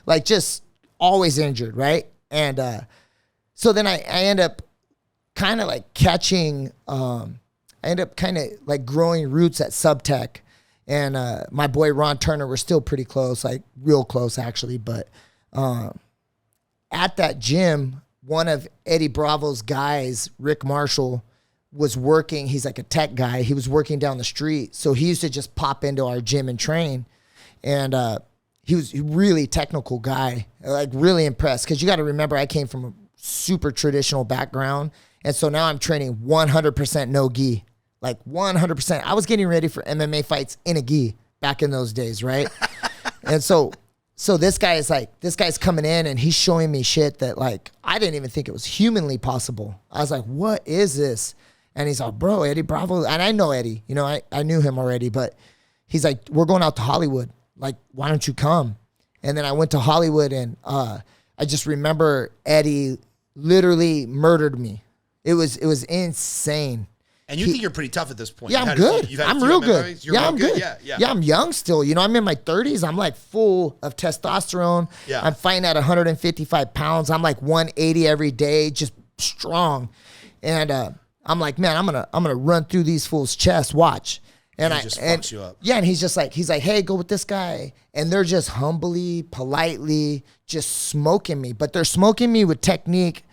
like, just always injured, right? And so then I end up kind of, like, catching, I end up kind of, like, growing roots at Subtech. And my boy Ron Turner, we're still pretty close, like real close actually. But at that gym, one of Eddie Bravo's guys, Rick Marshall, was working. He's like a tech guy. He was working down the street. So he used to just pop into our gym and train. And he was a really technical guy, like really impressed. Because you got to remember, I came from a super traditional background. And so now I'm training 100% no gi. Like 100%. I was getting ready for MMA fights in a gi back in those days, right? And so this guy's coming in and he's showing me shit that, like, I didn't even think it was humanly possible. I was like, what is this? And he's like, bro, Eddie Bravo. And I know Eddie, you know, I knew him already, but he's like, we're going out to Hollywood. Like, why don't you come? And then I went to Hollywood, and I just remember Eddie literally murdered me. It was insane. And you think you're pretty tough at this point. Yeah, I'm good. I'm real good. Yeah, I'm good. Yeah, I'm young still. You know, I'm in my 30s. I'm like full of testosterone. Yeah. I'm fighting at 155 pounds. I'm like 180 every day, just strong. And I'm like, man, I'm gonna run through these fools' chests. Watch. And he just fucks you up. Yeah, and he's like, hey, go with this guy. And they're just humbly, politely, just smoking me. But they're smoking me with technique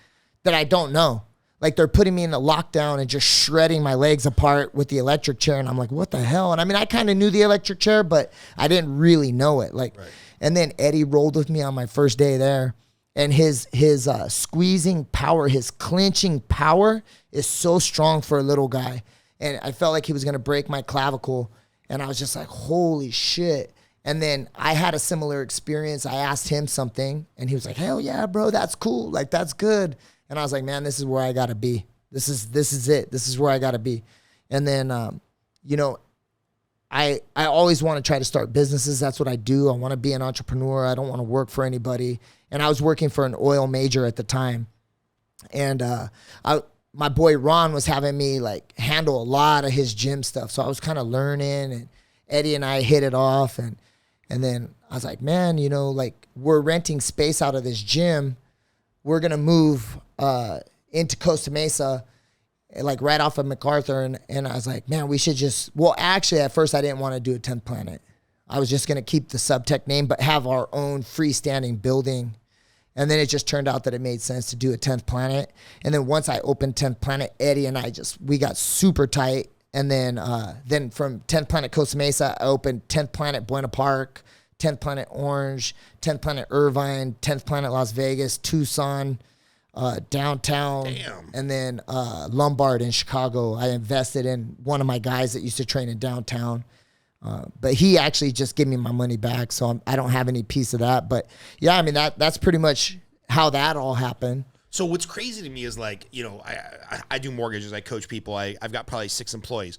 that I don't know. Like, they're putting me in the lockdown and just shredding my legs apart with the electric chair. And I'm like, what the hell? And I mean, I kind of knew the electric chair, but I didn't really know it. Like, right. And then Eddie rolled with me on my first day there. And his squeezing power, his clinching power is so strong for a little guy. And I felt like he was going to break my clavicle. And I was just like, holy shit. And then I had a similar experience. I asked him something, and he was like, hell yeah, bro, that's cool. Like, that's good. And I was like, man, this is where I got to be. This is it. This is where I got to be. And then, you know, I always want to try to start businesses. That's what I do. I want to be an entrepreneur. I don't want to work for anybody. And I was working for an oil major at the time. And my boy Ron was having me, like, handle a lot of his gym stuff. So I was kind of learning, and Eddie and I hit it off. And then I was like, man, you know, like, we're renting space out of this gym. We're going to move into Costa Mesa, like right off of MacArthur. And I was like, man, we should just, well, actually, at first I didn't want to do a 10th Planet. I was just going to keep the Subtech name, but have our own freestanding building. And then it just turned out that it made sense to do a 10th Planet. And then once I opened 10th Planet, Eddie and I we got super tight. And then from 10th Planet Costa Mesa, I opened 10th Planet Buena Park, 10th Planet Orange, 10th Planet Irvine, 10th Planet Las Vegas, Tucson, downtown. Damn. And then Lombard in Chicago. I invested in one of my guys that used to train in downtown. But he actually just gave me my money back, so I don't have any piece of that. But yeah, I mean, that's pretty much how that all happened. So what's crazy to me is, like, you know, I do mortgages, I coach people, I've got probably 6 employees.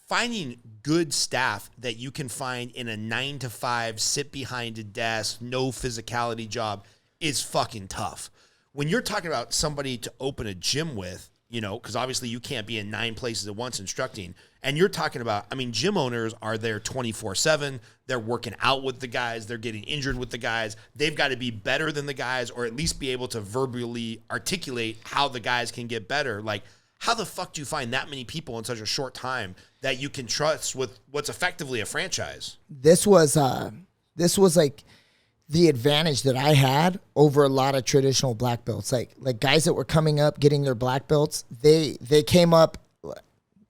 Finding good staff that you can find in a 9-to-5, sit behind a desk, no physicality job is fucking tough. When you're talking about somebody to open a gym with, you know, because obviously you can't be in 9 places at once instructing. And you're talking about, I mean, gym owners are there 24/7. They're working out with the guys. They're getting injured with the guys. They've got to be better than the guys, or at least be able to verbally articulate how the guys can get better. Like, how the fuck do you find that many people in such a short time that you can trust with what's effectively a franchise? This was like the advantage that I had over a lot of traditional black belts. Like guys that were coming up, getting their black belts, they came up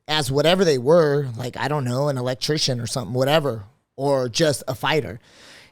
as whatever they were, like, I don't know, an electrician or something, whatever. or just a fighter.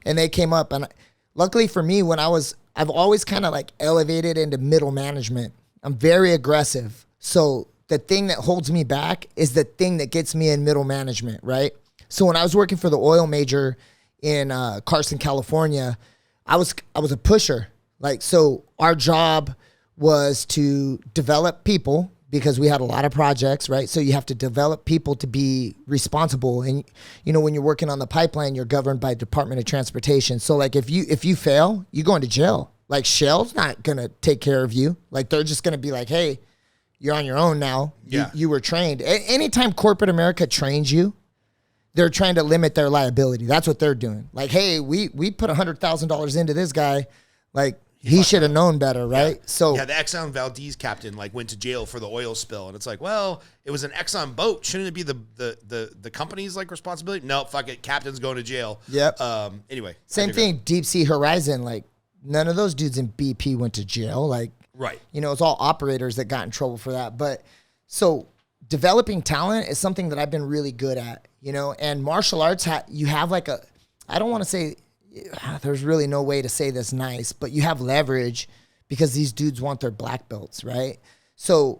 And they came up, and luckily for me, I've always kind of like elevated into middle management. I'm very aggressive. So the thing that holds me back is the thing that gets me in middle management, right? So when I was working for the oil major in Carson, California, I was a pusher. Like, so our job was to develop people, because we had a lot of projects, right? So you have to develop people to be responsible. And, you know, when you're working on the pipeline, you're governed by Department of Transportation. So like if you fail, you go into jail. Like Shell's not going to take care of you. Like they're just going to be like, hey, you're on your own now. Yeah. You were trained. Anytime corporate America trains you, they're trying to limit their liability. That's what they're doing. Like, hey, we put $100,000 into this guy. Like, he should have known better, right? Yeah. So yeah, the Exxon Valdez captain like went to jail for the oil spill, and it's like, well, it was an Exxon boat. Shouldn't it be the company's like responsibility? No, fuck it. Captain's going to jail. Yep. Anyway, same thing. Deep Sea Horizon. Like, none of those dudes in BP went to jail. Like, right. You know, it's all operators that got in trouble for that. But so developing talent is something that I've been really good at. You know, and martial arts, you have like I don't want to say. There's really no way to say this nice, but you have leverage because these dudes want their black belts, right? So,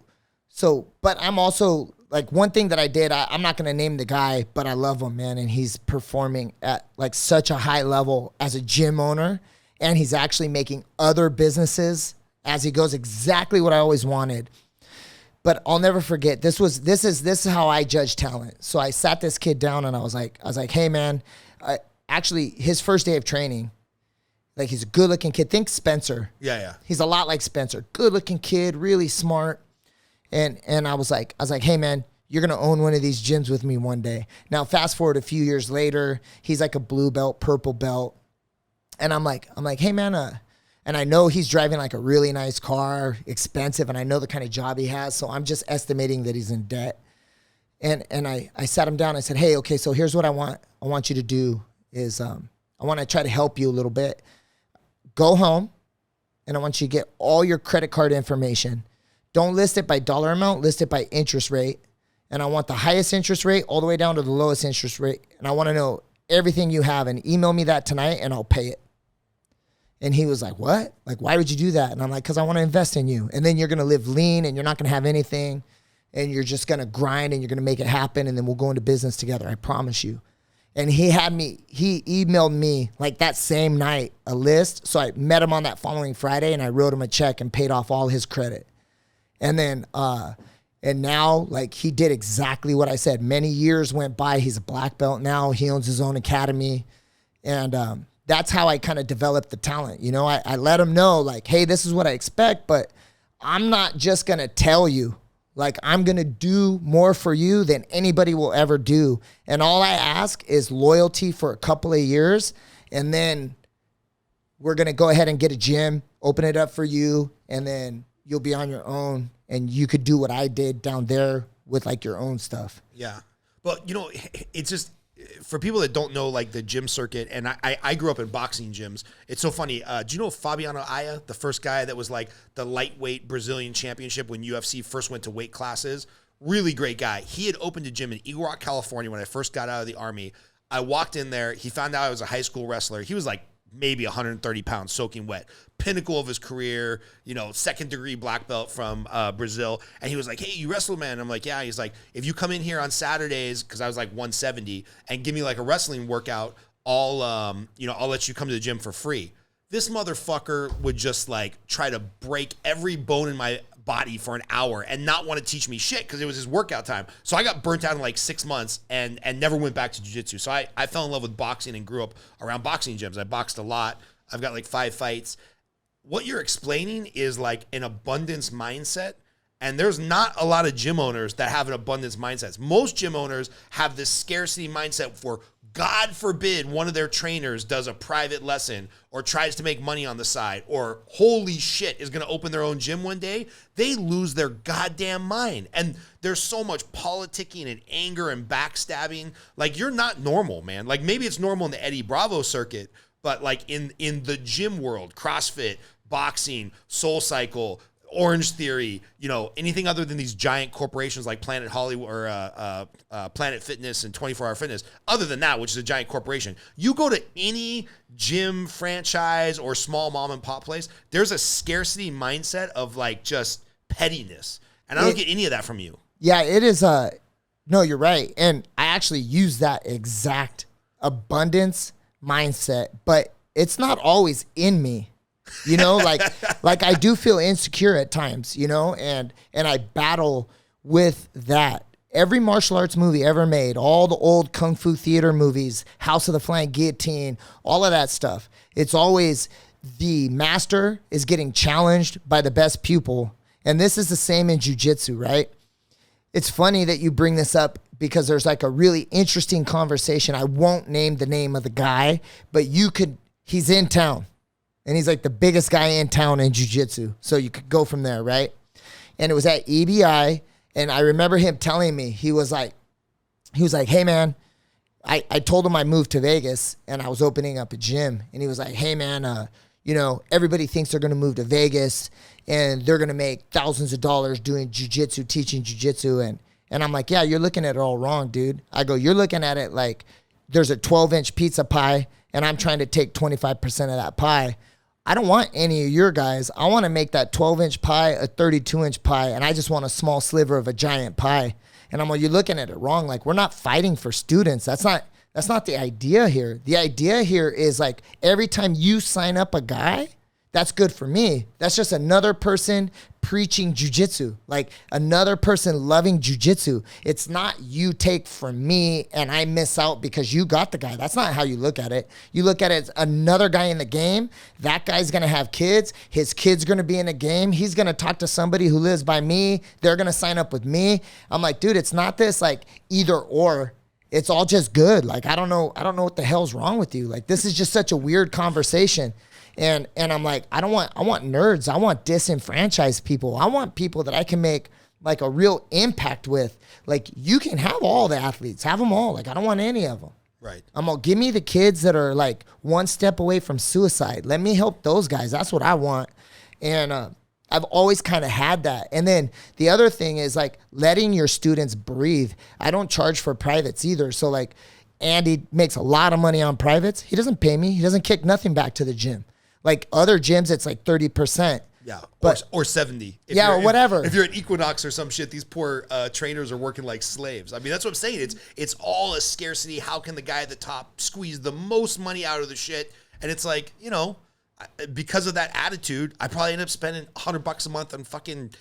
but I'm also like, one thing that I did, I'm not going to name the guy, but I love him, man. And he's performing at like such a high level as a gym owner. And he's actually making other businesses as he goes, exactly what I always wanted. But I'll never forget, this is how I judge talent. So I sat this kid down and I was like, hey man, actually, his first day of training, like, he's a good-looking kid. Think Spencer. Yeah. He's a lot like Spencer. Good-looking kid, really smart. And I was like, hey, man, you're going to own one of these gyms with me one day. Now, fast forward a few years later, he's like a blue belt, purple belt. And I'm like, hey, man, and I know he's driving like a really nice car, expensive, and I know the kind of job he has, so I'm just estimating that he's in debt. And I sat him down. I said, hey, okay, so here's what I want you to do. Is I want to try to help you a little bit. Go home, and I want you to get all your credit card information. Don't list it by dollar amount, list it by interest rate. And I want the highest interest rate all the way down to the lowest interest rate. And I want to know everything you have, and email me that tonight, and I'll pay it. And he was like, what? Like, why would you do that? And I'm like, because I want to invest in you. And then you're going to live lean, and you're not going to have anything, and you're just going to grind, and you're going to make it happen, and then we'll go into business together. I promise you. And he emailed me like that same night a list. So I met him on that following Friday, and I wrote him a check and paid off all his credit. And then, and now, like, he did exactly what I said. Many years went by. He's a black belt now. He owns his own academy. And that's how I kind of developed the talent. You know, I let him know, like, hey, this is what I expect, but I'm not just going to tell you. Like, I'm going to do more for you than anybody will ever do. And all I ask is loyalty for a couple of years. And then we're going to go ahead and get a gym, open it up for you. And then you'll be on your own. And you could do what I did down there with like your own stuff. Yeah. But, you know, it's just, for people that don't know, like, the gym circuit, and I grew up in boxing gyms. It's so funny. Do you know Fabiano Aya, the first guy that was like the lightweight Brazilian championship when UFC first went to weight classes? Really great guy. He had opened a gym in Eagle Rock, California when I first got out of the Army. I walked in there. He found out I was a high school wrestler. He was like maybe 130 pounds soaking wet. Pinnacle of his career, you know, second-degree black belt from Brazil. And he was like, hey, you wrestle, man? I'm like, yeah. He's like, if you come in here on Saturdays, because I was like 170, and give me like a wrestling workout, I'll let you come to the gym for free. This motherfucker would just like try to break every bone in my body for an hour and not want to teach me shit because it was his workout time. So I got burnt out in like 6 months and never went back to jiu-jitsu. So I fell in love with boxing and grew up around boxing gyms. I boxed a lot. I've got like 5 fights. What you're explaining is like an abundance mindset. And there's not a lot of gym owners that have an abundance mindset. Most gym owners have this scarcity mindset for, God forbid, one of their trainers does a private lesson or tries to make money on the side, or holy shit is going to open their own gym one day. They lose their goddamn mind. And there's so much politicking and anger and backstabbing. Like, you're not normal, man. Like, maybe it's normal in the Eddie Bravo circuit, but like in the gym world, CrossFit, boxing, Soul Cycle, Orange Theory, anything other than these giant corporations like Planet Hollywood or Planet Fitness and 24 Hour Fitness, other than that, which is a giant corporation, you go to any gym franchise or small mom and pop place, there's a scarcity mindset of like just pettiness. And I don't get any of that from you. Yeah, it is. No, you're right. And I actually use that exact abundance mindset, but it's not always in me. Like I do feel insecure at times, and I battle with that. Every martial arts movie ever made, all the old Kung Fu theater movies, House of the Flying Guillotine, all of that stuff. It's always the master is getting challenged by the best pupil. And this is the same in Jiu Jitsu, right? It's funny that you bring this up because there's like a really interesting conversation. I won't name the name of the guy, but he's in town. And he's like the biggest guy in town in jiu-jitsu. So you could go from there, right? And it was at EBI. And I remember him telling me, he was like, hey, man, I told him I moved to Vegas and I was opening up a gym. And he was like, hey, man, everybody thinks they're going to move to Vegas and they're going to make thousands of dollars doing jiu-jitsu, teaching jiu-jitsu. And I'm like, yeah, you're looking at it all wrong, dude. I go, you're looking at it like there's a 12-inch pizza pie and I'm trying to take 25% of that pie. I don't want any of your guys. I want to make that 12-inch pie a 32-inch pie, and I just want a small sliver of a giant pie. And I'm like, you're looking at it wrong. Like, we're not fighting for students. That's not the idea here. The idea here is like every time you sign up a guy, that's good for me. That's just another person preaching jiu-jitsu, like another person loving jiu-jitsu. It's not you take from me and I miss out because you got the guy. That's not how you look at it. You look at it as another guy in the game. That guy's going to have kids. His kid's going to be in the game. He's going to talk to somebody who lives by me. They're going to sign up with me. I'm like, dude, it's not this like either or. It's all just good. Like, I don't know what the hell's wrong with you. Like, this is just such a weird conversation. And I'm like, I want nerds. I want disenfranchised people. I want people that I can make like a real impact with. Like, you can have all the athletes, have them all. Like, I don't want any of them. Right. I'm gonna give me the kids that are like one step away from suicide. Let me help those guys. That's what I want. And I've always kind of had that. And then the other thing is like letting your students breathe. I don't charge for privates either. So like Andy makes a lot of money on privates. He doesn't pay me. He doesn't kick nothing back to the gym. Like other gyms, it's like 30%. Yeah, but, or 70. Or whatever. If you're at Equinox or some shit, these poor trainers are working like slaves. I mean, that's what I'm saying. It's all a scarcity. How can the guy at the top squeeze the most money out of the shit? And it's like, because of that attitude, I probably end up spending $100 a month on fucking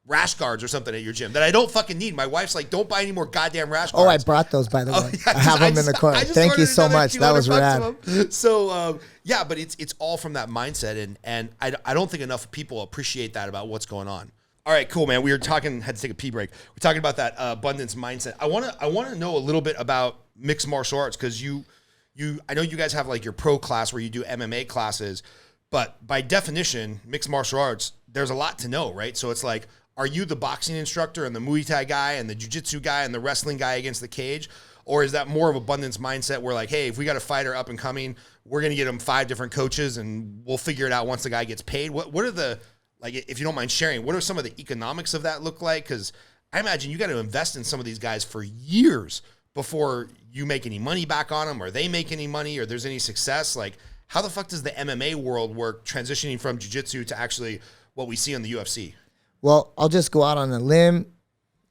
rash guards or something at your gym that I don't fucking need. My wife's like, don't buy any more goddamn rash guards. Oh, I brought those, by the way. I have them in the car. Thank you so much. That was rad. So, but it's all from that mindset. And I don't think enough people appreciate that about what's going on. All right, cool, man. We were talking, had to take a pee break. We're talking about that abundance mindset. I want to know a little bit about mixed martial arts because I know you guys have like your pro class where you do MMA classes, but by definition, mixed martial arts, there's a lot to know, right? So it's like, are you the boxing instructor and the Muay Thai guy and the jiu-jitsu guy and the wrestling guy against the cage? Or is that more of abundance mindset where like, hey, if we got a fighter up and coming, we're going to get him 5 different coaches and we'll figure it out once the guy gets paid? What are the, like, if you don't mind sharing, what are some of the economics of that look like? Because I imagine you got to invest in some of these guys for years before you make any money back on them or they make any money or there's any success. Like, how the fuck does the MMA world work transitioning from jiu-jitsu to actually what we see on the UFC? Well, I'll just go out on a limb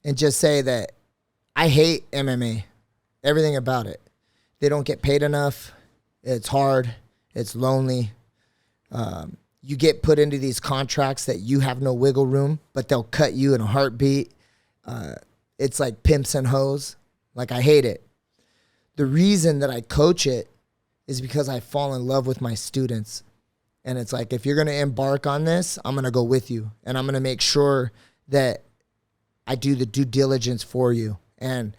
and just say that I hate MMA, everything about it. They don't get paid enough. It's hard. It's lonely. You get put into these contracts that you have no wiggle room, but they'll cut you in a heartbeat. It's like pimps and hoes. Like, I hate it. The reason that I coach it is because I fall in love with my students. And it's like, if you're going to embark on this, I'm going to go with you. And I'm going to make sure that I do the due diligence for you. And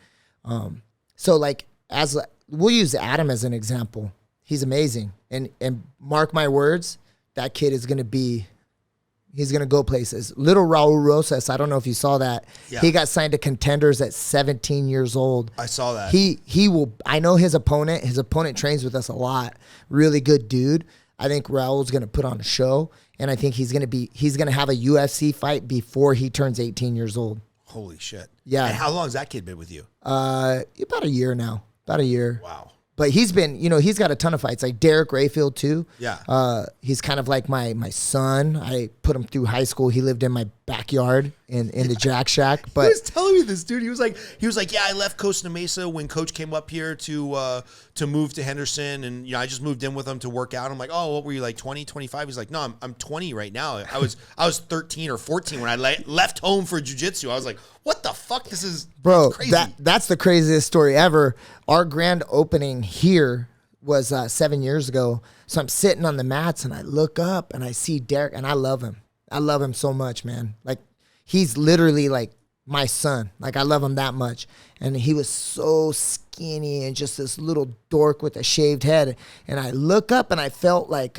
so like, we'll use Adam as an example. He's amazing. And mark my words, that kid is going to he's going to go places. Little Raul Rosas, I don't know if you saw that. Yeah. He got signed to Contenders at 17 years old. I saw that. He will, I know his opponent trains with us a lot. Really good dude. I think Raul's going to put on a show, And I think he's going to have a UFC fight before he turns 18 years old. Holy shit. Yeah. And how long has that kid been with you? About a year now. About a year. Wow. But he's been, he's got a ton of fights. Like Derek Rayfield too. Yeah. He's kind of like my son. I put him through high school. He lived in my backyard in the Jack Shack. But he was telling me this, dude. He was like, yeah, I left Costa Mesa when Coach came up here to move to Henderson, and I just moved in with him to work out. I'm like, oh, what were you, like 20, 25? He's like, no, I'm 20 right now. I was 13 or 14 when I left home for jiu-jitsu. I was like, what the fuck? This is crazy. That's the craziest story ever. Our grand opening here was 7 years ago. So I'm sitting on the mats and I look up and I see Derek, and I love him. I love him so much, man. Like, he's literally like my son. Like, I love him that much. And he was so skinny and just this little dork with a shaved head. And I look up and I felt like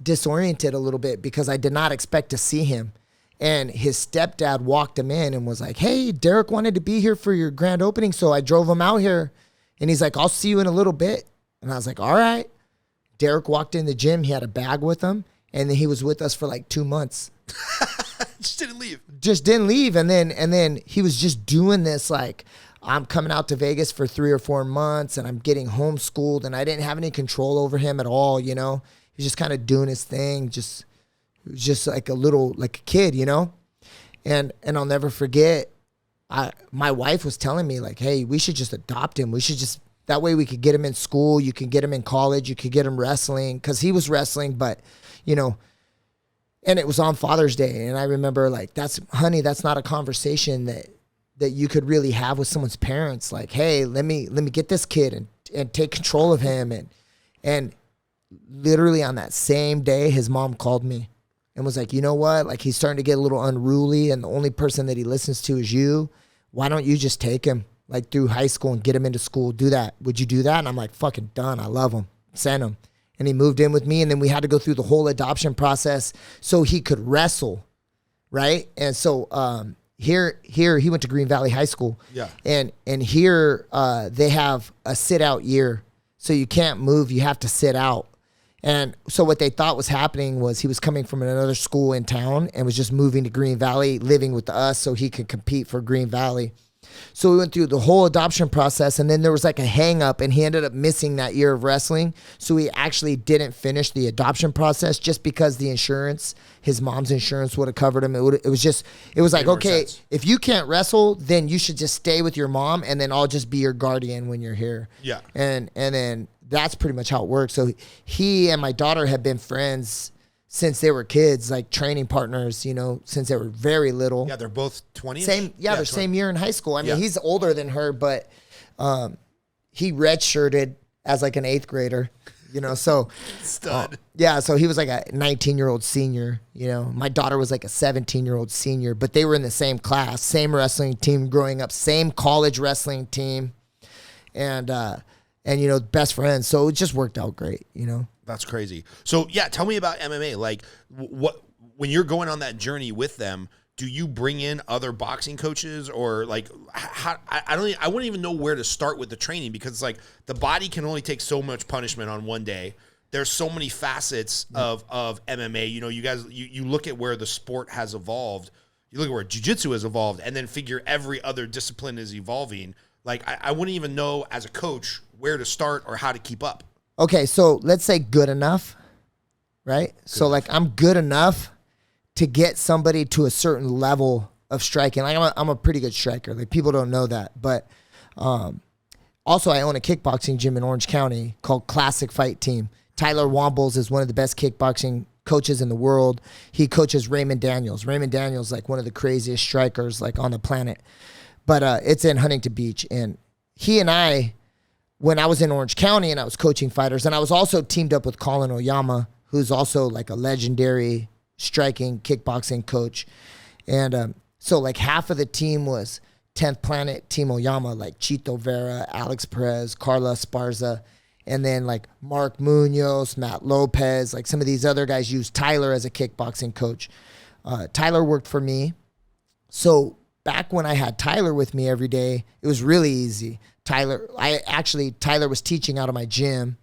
disoriented a little bit because I did not expect to see him. And his stepdad walked him in and was like, hey, Derek wanted to be here for your grand opening, so I drove him out here. And he's like, I'll see you in a little bit. And I was like, all right. Derek walked in the gym. He had a bag with him. And then he was with us for like 2 months. Just didn't leave. And then he was just doing this, like, I'm coming out to Vegas for 3 or 4 months and I'm getting homeschooled, and I didn't have any control over him at all, He was just kind of doing his thing, just like a kid, And I'll never forget, my wife was telling me, like, hey, we should just adopt him. That way we could get him in school. You can get him in college. You could get him wrestling, because he was wrestling, but, and it was on Father's Day. And I remember, like, that's not a conversation that you could really have with someone's parents. Like, hey, let me get this kid and take control of him. And literally on that same day, his mom called me and was like, you know what? Like, he's starting to get a little unruly, and the only person that he listens to is you. Why don't you just take him, like, through high school and get him into school? Do that. Would you do that? And I'm like, fucking done. I love him. Send him. And he moved in with me, and then we had to go through the whole adoption process so he could wrestle, right? And so here he went to Green Valley High School. Yeah. And here they have a sit-out year. So you can't move. You have to sit out. And so what they thought was happening was he was coming from another school in town and was just moving to Green Valley, living with us so he could compete for Green Valley. So we went through the whole adoption process, and then there was like a hang up, and he ended up missing that year of wrestling. So he actually didn't finish the adoption process just because the insurance, his mom's insurance, would have covered him. It was like, okay, if you can't wrestle, then you should just stay with your mom, and then I'll just be your guardian when you're here. Yeah. And then that's pretty much how it works. So he and my daughter have been friends since they were kids, like training partners, since they were very little. Yeah, they're both 20. They're 20. Same year in high school. I mean, he's older than her, but he redshirted as like an 8th grader, so. Stud. So he was like a 19-year-old senior, My daughter was like a 17-year-old senior, but they were in the same class, same wrestling team growing up, same college wrestling team, and best friends. So it just worked out great, That's crazy. So yeah, tell me about MMA. Like, what when you're going on that journey with them, do you bring in other boxing coaches, or like I wouldn't even know where to start with the training, because it's like the body can only take so much punishment on one day. There's so many facets of MMA. You guys, you look at where the sport has evolved. You look at where jiu-jitsu has evolved, and then figure every other discipline is evolving. Like, I wouldn't even know as a coach where to start or how to keep up. Okay, so let's say good enough, right? Like, I'm good enough to get somebody to a certain level of striking. Like, I'm a pretty good striker. Like, people don't know that. But also, I own a kickboxing gym in Orange County called Classic Fight Team. Tyler Wombles is one of the best kickboxing coaches in the world. He coaches Raymond Daniels. Raymond Daniels, like, one of the craziest strikers, like, on the planet. But it's in Huntington Beach. And he and I, when I was in Orange County and I was coaching fighters, and I was also teamed up with Colin Oyama, who's also like a legendary striking kickboxing coach. And so like half of the team was 10th Planet Team Oyama, like Chito Vera, Alex Perez, Carla Esparza, and then like Mark Munoz, Matt Lopez, like some of these other guys used Tyler as a kickboxing coach. Tyler worked for me. So back when I had Tyler with me every day, it was really easy. Tyler was teaching out of my gym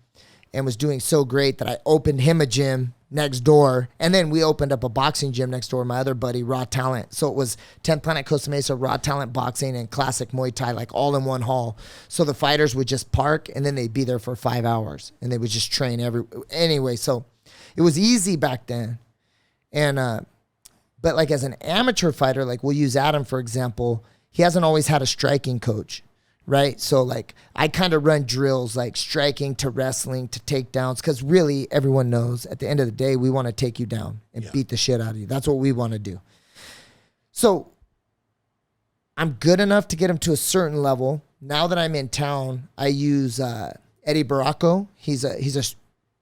and was doing so great that I opened him a gym next door. And then we opened up a boxing gym next door, my other buddy, Raw Talent. So it was 10th Planet Costa Mesa, Raw Talent Boxing, and Classic Muay Thai, like all in one hall. So the fighters would just park, and then they'd be there for 5 hours, and they would just train anyway. So it was easy back then. And, but like as an amateur fighter, like we'll use Adam, for example, he hasn't always had a striking coach. Right. So like I kind of run drills like striking to wrestling to takedowns, because really everyone knows at the end of the day, we want to take you down and beat the shit out of you. That's what we want to do. So I'm good enough to get him to a certain level. Now that I'm in town, I use Eddie Baracco. He's a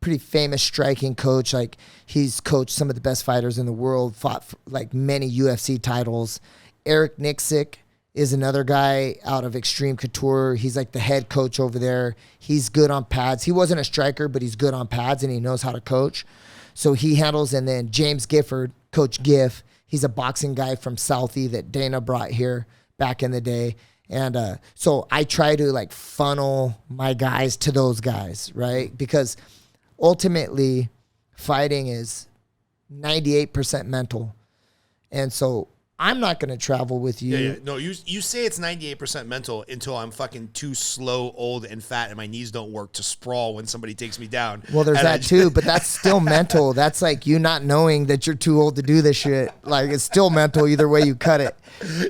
pretty famous striking coach. Like he's coached some of the best fighters in the world, fought for, like many UFC titles. Eric Nixick is another guy out of Extreme Couture. He's like the head coach over there. He's good on pads. He wasn't a striker, but he's good on pads and he knows how to coach. So he handles, and then James Gifford, Coach Giff, he's a boxing guy from Southie that Dana brought here back in the day. And so I try to like funnel my guys to those guys, right? Because ultimately fighting is 98% mental. And so I'm not going to travel with you. Yeah. No, you say it's 98% mental until I'm fucking too slow, old, and fat, and my knees don't work to sprawl when somebody takes me down. Well, there's that too, but that's still mental. That's like you not knowing that you're too old to do this shit. Like it's still mental either way you cut it.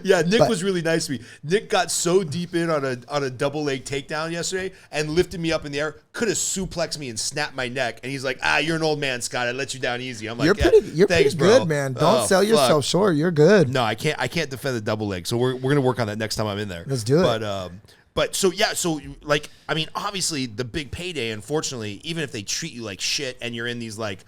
Yeah, Nick was really nice to me. Nick got so deep in on a double leg takedown yesterday and lifted me up in the air, could have suplexed me and snapped my neck. And he's like, you're an old man, Scott. I let you down easy. I'm like, you're thanks, pretty bro. good, man. Don't sell yourself short. You're good. No, I can't defend the double leg. So we're gonna work on that next time I'm in there. Let's do it. But so yeah, so like I mean, obviously the big payday, unfortunately, even if they treat you like shit and you're in these like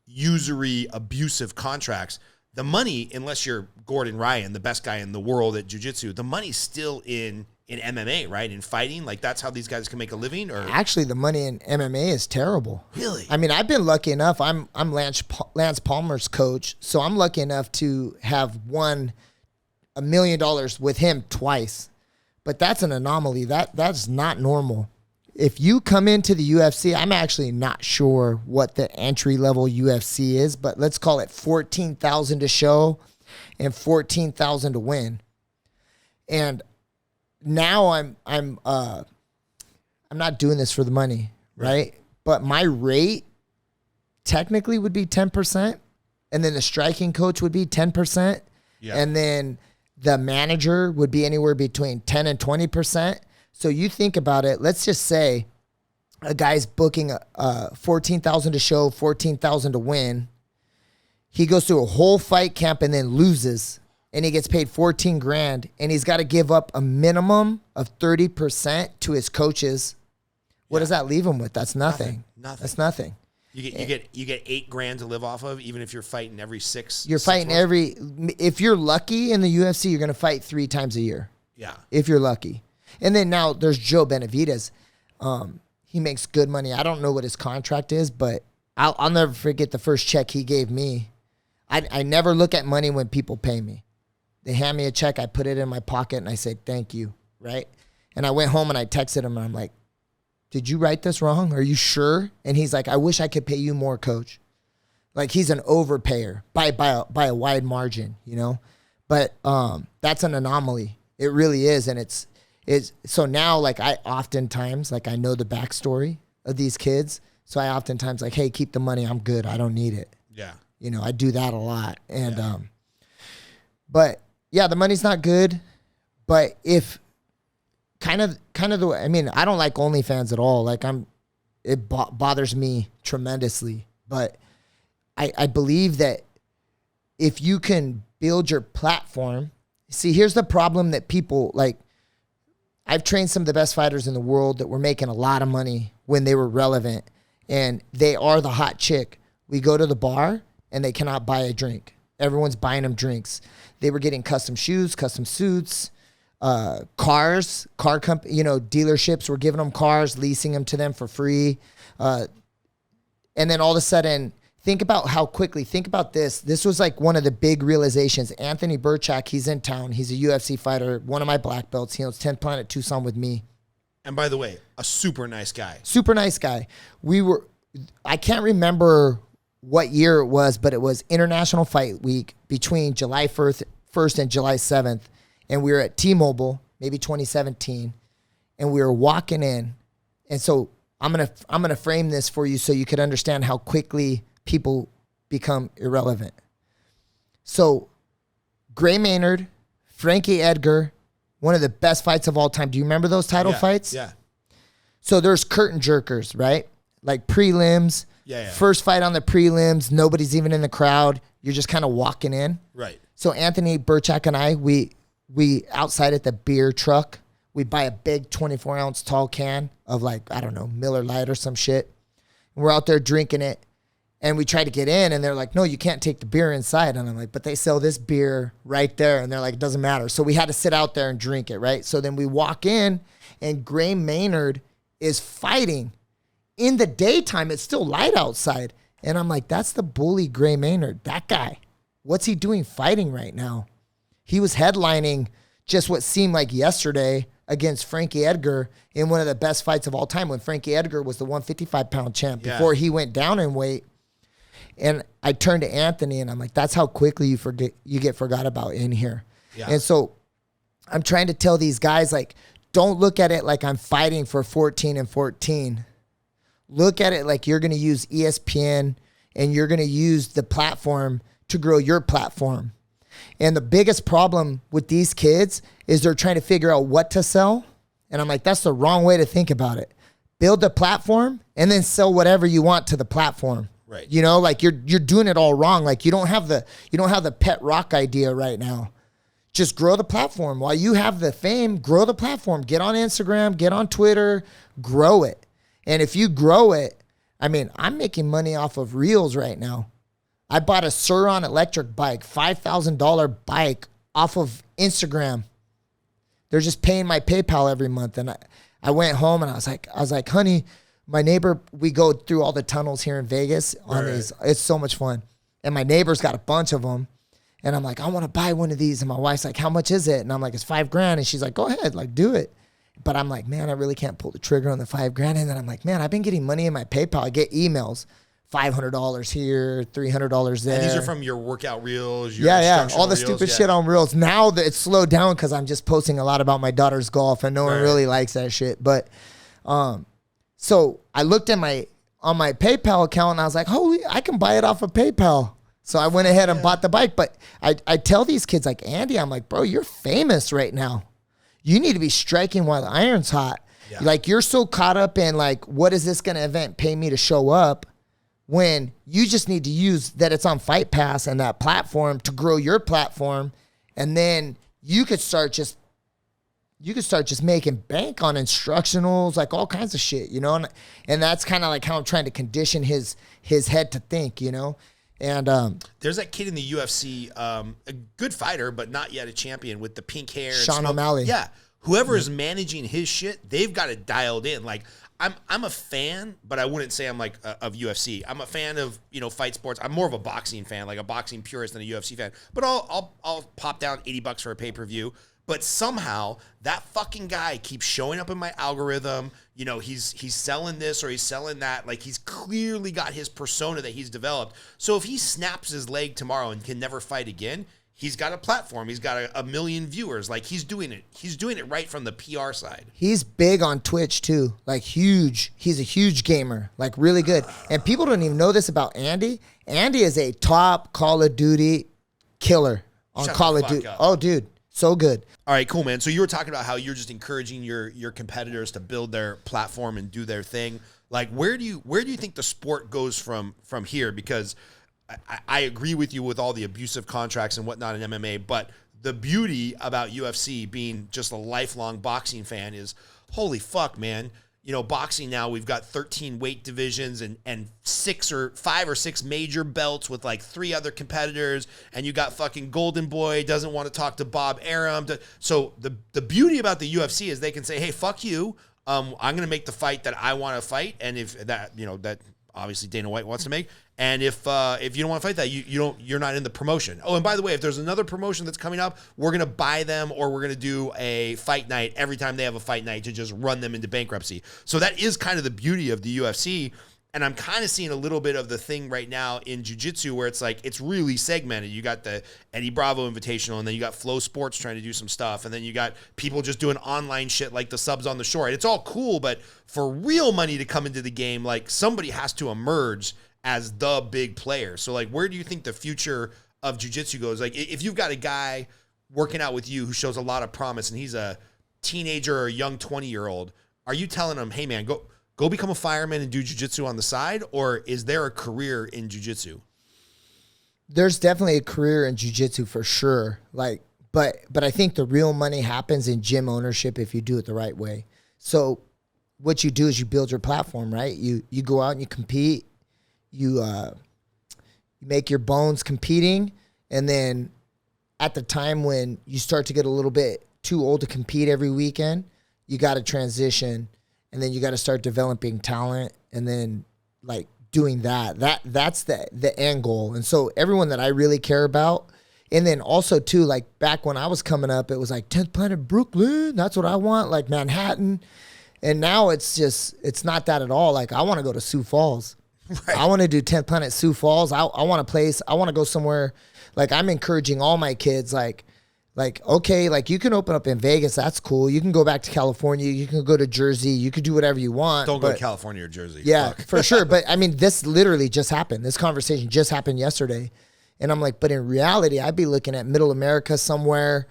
usury abusive contracts, the money, unless you're Gordon Ryan, the best guy in the world at jiu-jitsu, the money's still in MMA, right? In fighting, like that's how these guys can make a living. Or actually, the money in MMA is terrible. Really? I mean, I've been lucky enough. I'm Lance Palmer's coach, so I'm lucky enough to have won $1 million with him twice. But that's an anomaly. That's not normal. If you come into the UFC, I'm actually not sure what the entry level UFC is, but let's call it $14,000 to show and $14,000 to win. And now I'm not doing this for the money, right? But my rate technically would be 10%, and then the striking coach would be 10%, and then the manager would be anywhere between 10 and 20%. So you think about it. Let's just say a guy's booking $14,000 to show, $14,000 to win. He goes through a whole fight camp and then loses, and he gets paid $14,000, and he's got to give up a minimum of 30% to his coaches. What does that leave him with? That's nothing. That's nothing. You get $8,000 to live off of, even if you're fighting every six. You're fighting if you're lucky in the UFC, you're going to fight 3 times a year. Yeah. If you're lucky. And then now there's Joe Benavidez. He makes good money. I don't know what his contract is, but I'll never forget the first check he gave me. I never look at money when people pay me. They hand me a check, I put it in my pocket, and I say, thank you, right? And I went home and I texted him, and I'm like, did you write this wrong? Are you sure? And he's like, I wish I could pay you more, coach. Like, he's an overpayer by a wide margin, you know? But that's an anomaly. It really is, and it's so now, like, I oftentimes, like, I know the backstory of these kids, so I oftentimes, like, hey, keep the money, I'm good, I don't need it. Yeah. You know, I do that a lot. And but yeah, the money's not good, but if kind of the way, I mean, I don't like OnlyFans at all. Like it bothers me tremendously, but I believe that if you can build your platform, see, here's the problem that people like, I've trained some of the best fighters in the world that were making a lot of money when they were relevant, and they are the hot chick. We go to the bar and they cannot buy a drink. Everyone's buying them drinks. They were getting custom shoes, custom suits, cars, dealerships were giving them cars, leasing them to them for free. And then all of a sudden, think about this. This was like one of the big realizations. Anthony Burchak, he's in town. He's a UFC fighter, one of my black belts. He owns 10th Planet Tucson with me. And by the way, a super nice guy. Super nice guy. I can't remember what year it was, but it was International Fight Week between July 1st and July 7th. And we were at T-Mobile, maybe 2017. And we were walking in. And so I'm gonna frame this for you so you could understand how quickly people become irrelevant. So Gray Maynard, Frankie Edgar, one of the best fights of all time. Do you remember those title fights? Yeah. So there's curtain jerkers, right? Like prelims. Yeah. First fight on the prelims. Nobody's even in the crowd. You're just kind of walking in. Right. So Anthony Burchak and I, we outside at the beer truck, we buy a big 24-ounce tall can of like, I don't know, Miller Lite or some shit. And we're out there drinking it. And we try to get in, and they're like, no, you can't take the beer inside. And I'm like, but they sell this beer right there. And they're like, it doesn't matter. So we had to sit out there and drink it, right? So then we walk in, and Gray Maynard is fighting. In the daytime, it's still light outside. And I'm like, that's the bully Gray Maynard. That guy. What's he doing fighting right now? He was headlining just what seemed like yesterday against Frankie Edgar in one of the best fights of all time when Frankie Edgar was the 155-pound champ before he went down in weight. And I turned to Anthony and I'm like, that's how quickly you get forgot about in here. Yeah. And so I'm trying to tell these guys, like, don't look at it like I'm fighting for 14 and 14. Look at it like you're going to use ESPN and you're going to use the platform to grow your platform. And the biggest problem with these kids is they're trying to figure out what to sell. And I'm like, that's the wrong way to think about it. Build a platform and then sell whatever you want to the platform. Right. You know, like you're doing it all wrong. Like you don't have the pet rock idea right now. Just grow the platform. While you have the fame, grow the platform. Get on Instagram, get on Twitter, grow it. And if you grow it, I mean, I'm making money off of Reels right now. I bought a Suron electric bike, $5,000 bike off of Instagram. They're just paying my PayPal every month. And I went home and I was like, honey, my neighbor, we go through all the tunnels here in Vegas on these. It's so much fun. And my neighbor's got a bunch of them. And I'm like, I want to buy one of these. And my wife's like, how much is it? And I'm like, it's $5,000. And she's like, go ahead, like do it. But I'm like, man, I really can't pull the trigger on the $5,000. And then I'm like, man, I've been getting money in my PayPal. I get emails, $500 here, $300 there. And these are from your workout reels. Your All the stupid shit on reels. Now that it's slowed down because I'm just posting a lot about my daughter's golf, and no one really likes that shit. But so I looked at on my PayPal account and I was like, holy, I can buy it off of PayPal. So I went ahead and bought the bike. But I tell these kids like, Andy, I'm like, bro, you're famous right now. You need to be striking while the iron's hot. Yeah. Like you're so caught up in like, what is this going to event pay me to show up, when you just need to use that it's on Fight Pass and that platform to grow your platform. And then you could start just making bank on instructionals, like all kinds of shit, you know? And that's kind of like how I'm trying to condition his head to think, you know? And there's that kid in the UFC, a good fighter, but not yet a champion, with the pink hair. Sean O'Malley. Yeah. Whoever is managing his shit, they've got it dialed in. Like I'm a fan, but I wouldn't say I'm like of UFC. I'm a fan of, fight sports. I'm more of a boxing fan, like a boxing purist than a UFC fan. But I'll pop down $80 for a pay-per-view. But somehow that fucking guy keeps showing up in my algorithm. He's selling this or he's selling that. Like he's clearly got his persona that he's developed. So if he snaps his leg tomorrow and can never fight again, he's got a platform. He's got a million viewers. Like he's doing it. He's doing it right from the PR side. He's big on Twitch too. Like huge. He's a huge gamer. Like really good. And people don't even know this about Andy. Andy is a top Call of Duty killer on Call of Duty. Oh, dude. So good. All right, cool, man. So you were talking about how you're just encouraging your competitors to build their platform and do their thing. Like, where do you think the sport goes from here? Because I agree with you with all the abusive contracts and whatnot in MMA, but the beauty about UFC being just a lifelong boxing fan is, holy fuck, man. Boxing now, we've got 13 weight divisions and 5 or 6 major belts with like 3 other competitors. And you got fucking Golden Boy doesn't want to talk to Bob Arum. So the beauty about the UFC is they can say, hey, fuck you. I'm going to make the fight that I want to fight. And if that, that obviously Dana White wants to make. And if you don't want to fight that, you're not in the promotion. Oh, and by the way, if there's another promotion that's coming up, we're going to buy them, or we're going to do a fight night every time they have a fight night to just run them into bankruptcy. So that is kind of the beauty of the UFC. And I'm kind of seeing a little bit of the thing right now in jiu-jitsu where it's like, it's really segmented. You got the Eddie Bravo Invitational, and then you got Flow Sports trying to do some stuff. And then you got people just doing online shit like the Subs on the Shore. And it's all cool, but for real money to come into the game, like somebody has to emerge as the big player. So like, where do you think the future of jiu-jitsu goes? Like if you've got a guy working out with you who shows a lot of promise and he's a teenager or a young 20-year-old, are you telling him, hey man, go become a fireman and do jiu-jitsu on the side? Or is there a career in jiu-jitsu? There's definitely a career in jiu-jitsu for sure. Like, but I think the real money happens in gym ownership if you do it the right way. So what you do is you build your platform, right? You go out and you compete, you make your bones competing. And then at the time when you start to get a little bit too old to compete every weekend, you got to transition. And then you got to start developing talent, and then like doing that's the end goal. And so everyone that I really care about, and then also too, like back when I was coming up, it was like 10th Planet Brooklyn. That's what I want, like Manhattan. And now it's not that at all. Like I want to go to Sioux Falls. Right. I want to do 10th Planet Sioux Falls. I want a place. I want to go somewhere. Like I'm encouraging all my kids, like, okay, like you can open up in Vegas. That's cool. You can go back to California. You can go to Jersey. You could do whatever you want. Don't go to California or Jersey. Yeah, for sure. But I mean, this literally just happened. This conversation just happened yesterday. And I'm like, but in reality, I'd be looking at middle America somewhere,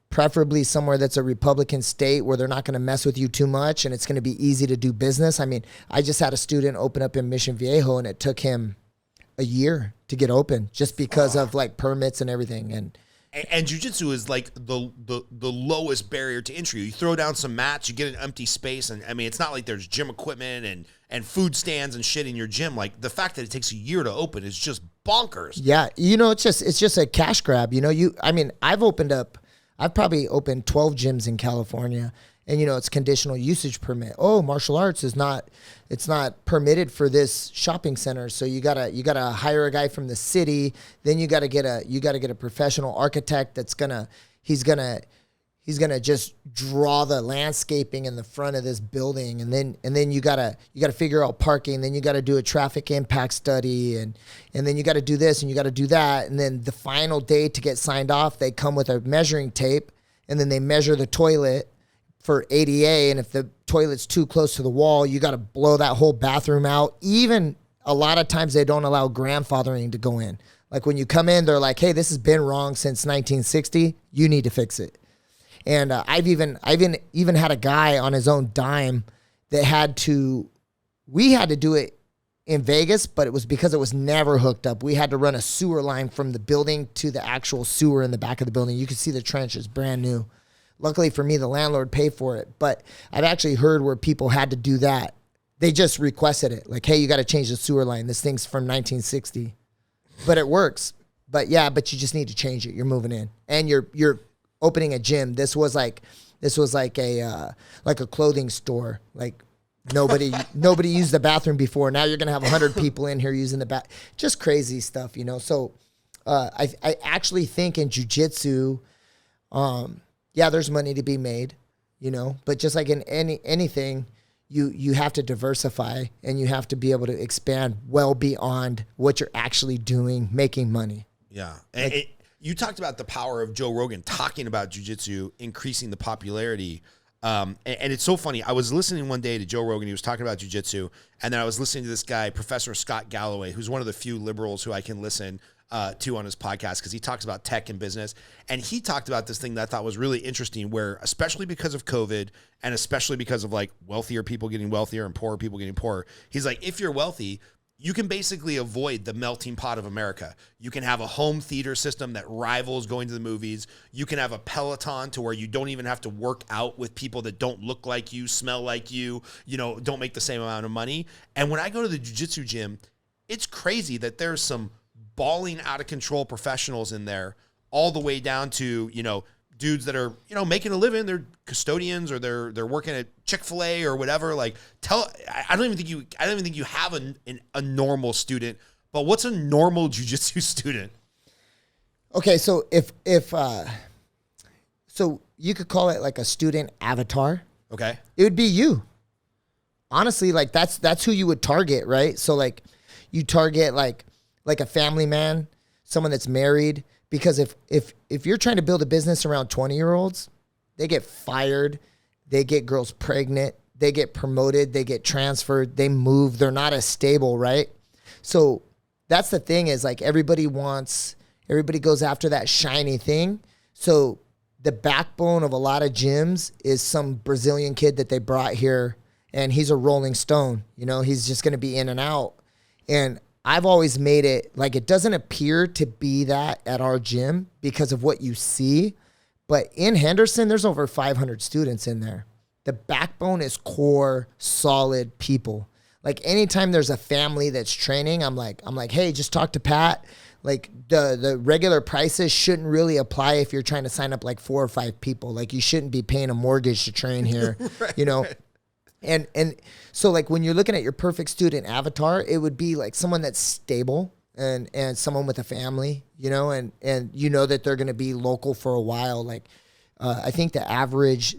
preferably somewhere that's a Republican state where they're not going to mess with you too much and it's going to be easy to do business. I mean, I just had a student open up in Mission Viejo and it took him a year to get open just because of like permits and everything. And jiu-jitsu is like the lowest barrier to entry. You throw down some mats, you get an empty space, and I mean, it's not like there's gym equipment and food stands and shit in your gym. Like the fact that it takes a year to open is just bonkers. Yeah, it's just a cash grab. I've probably opened 12 gyms in California, and it's conditional usage permit. Oh, martial arts is not permitted for this shopping center. So you gotta hire a guy from the city. Then you gotta get a professional architect he's gonna just draw the landscaping in the front of this building, and then you gotta figure out parking. Then you gotta do a traffic impact study, and then you gotta do this and you gotta do that. And then the final day to get signed off, they come with a measuring tape, and then they measure the toilet for ADA, and if the toilet's too close to the wall, you got to blow that whole bathroom out. Even a lot of times they don't allow grandfathering to go in. Like when you come in, they're like, hey, this has been wrong since 1960. You need to fix it. And I've even had a guy on his own dime that we had to do it in Vegas, but it was because it was never hooked up. We had to run a sewer line from the building to the actual sewer in the back of the building. You could see the trench is brand new. Luckily for me, the landlord paid for it. But I've actually heard where people had to do that. They just requested it. Like, hey, you got to change the sewer line. This thing's from 1960. But it works. But you just need to change it. You're moving in. And you're opening a gym. This was like a clothing store. Like nobody used the bathroom before. Now you're going to have 100 people in here using the bath. Just crazy stuff, So I actually think in jiu-jitsu, there's money to be made, but just like in anything, you have to diversify and you have to be able to expand well beyond what you're actually doing, making money. Yeah. And you talked about the power of Joe Rogan talking about jiu-jitsu, increasing the popularity. And it's so funny. I was listening one day to Joe Rogan. He was talking about jiu-jitsu. And then I was listening to this guy, Professor Scott Galloway, who's one of the few liberals who I can listen to on his podcast because he talks about tech and business. And he talked about this thing that I thought was really interesting where, especially because of COVID and especially because of like wealthier people getting wealthier and poorer people getting poorer, he's like, if you're wealthy, you can basically avoid the melting pot of America. You can have a home theater system that rivals going to the movies. You can have a Peloton to where you don't even have to work out with people that don't look like you, smell like you, don't make the same amount of money. And when I go to the jiu-jitsu gym, it's crazy that there's some balling out of control professionals in there, all the way down to, dudes that are, making a living. They're custodians or they're working at Chick-fil-A or whatever. Like I don't even think you have a normal student, but what's a normal jiu-jitsu student? Okay. So so you could call it like a student avatar. Okay. It would be you. honestly, like that's who you would target, right? So like you target like a family man, someone that's married, because if you're trying to build a business around 20-year-olds, they get fired, they get girls pregnant, they get promoted, they get transferred, they move, they're not as stable, right? So that's the thing is like everybody goes after that shiny thing. So the backbone of a lot of gyms is some Brazilian kid that they brought here, and he's a rolling stone. You know, he's just going to be in and out. And I've always made it like it doesn't appear to be that at our gym because of what you see. But in Henderson, there's over 500 students in there. The backbone is core, solid people. Like anytime there's a family that's training, I'm like, hey, just talk to Pat. Like the regular prices shouldn't really apply if you're trying to sign up like 4 or 5 people. Like you shouldn't be paying a mortgage to train here, right, you know? Right. And so like when you're looking at your perfect student avatar, it would be like someone that's stable and someone with a family, you know, and you know that they're going to be local for a while. Like I think the average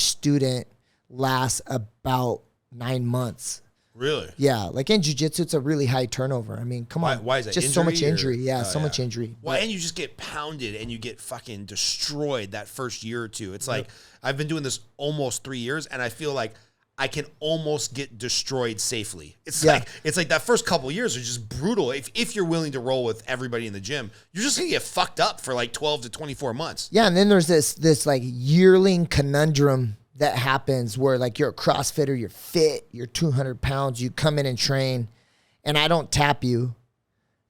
student lasts about 9 months. Really? Yeah, like in jiu-jitsu, it's a really high turnover. I mean, come on. Why is that? Just so much injury. Yeah, so much injury. Well, and you just get pounded and you get fucking destroyed that first year or two. It's like I've been doing this almost 3 years, and I feel like I can almost get destroyed safely. It's like that first couple of years are just brutal. If you're willing to roll with everybody in the gym, you're just gonna get fucked up for like 12 to 24 months. Yeah, and then there's this like yearling conundrum that happens where like you're a CrossFitter, you're fit, you're 200 pounds, you come in and train, and I don't tap you.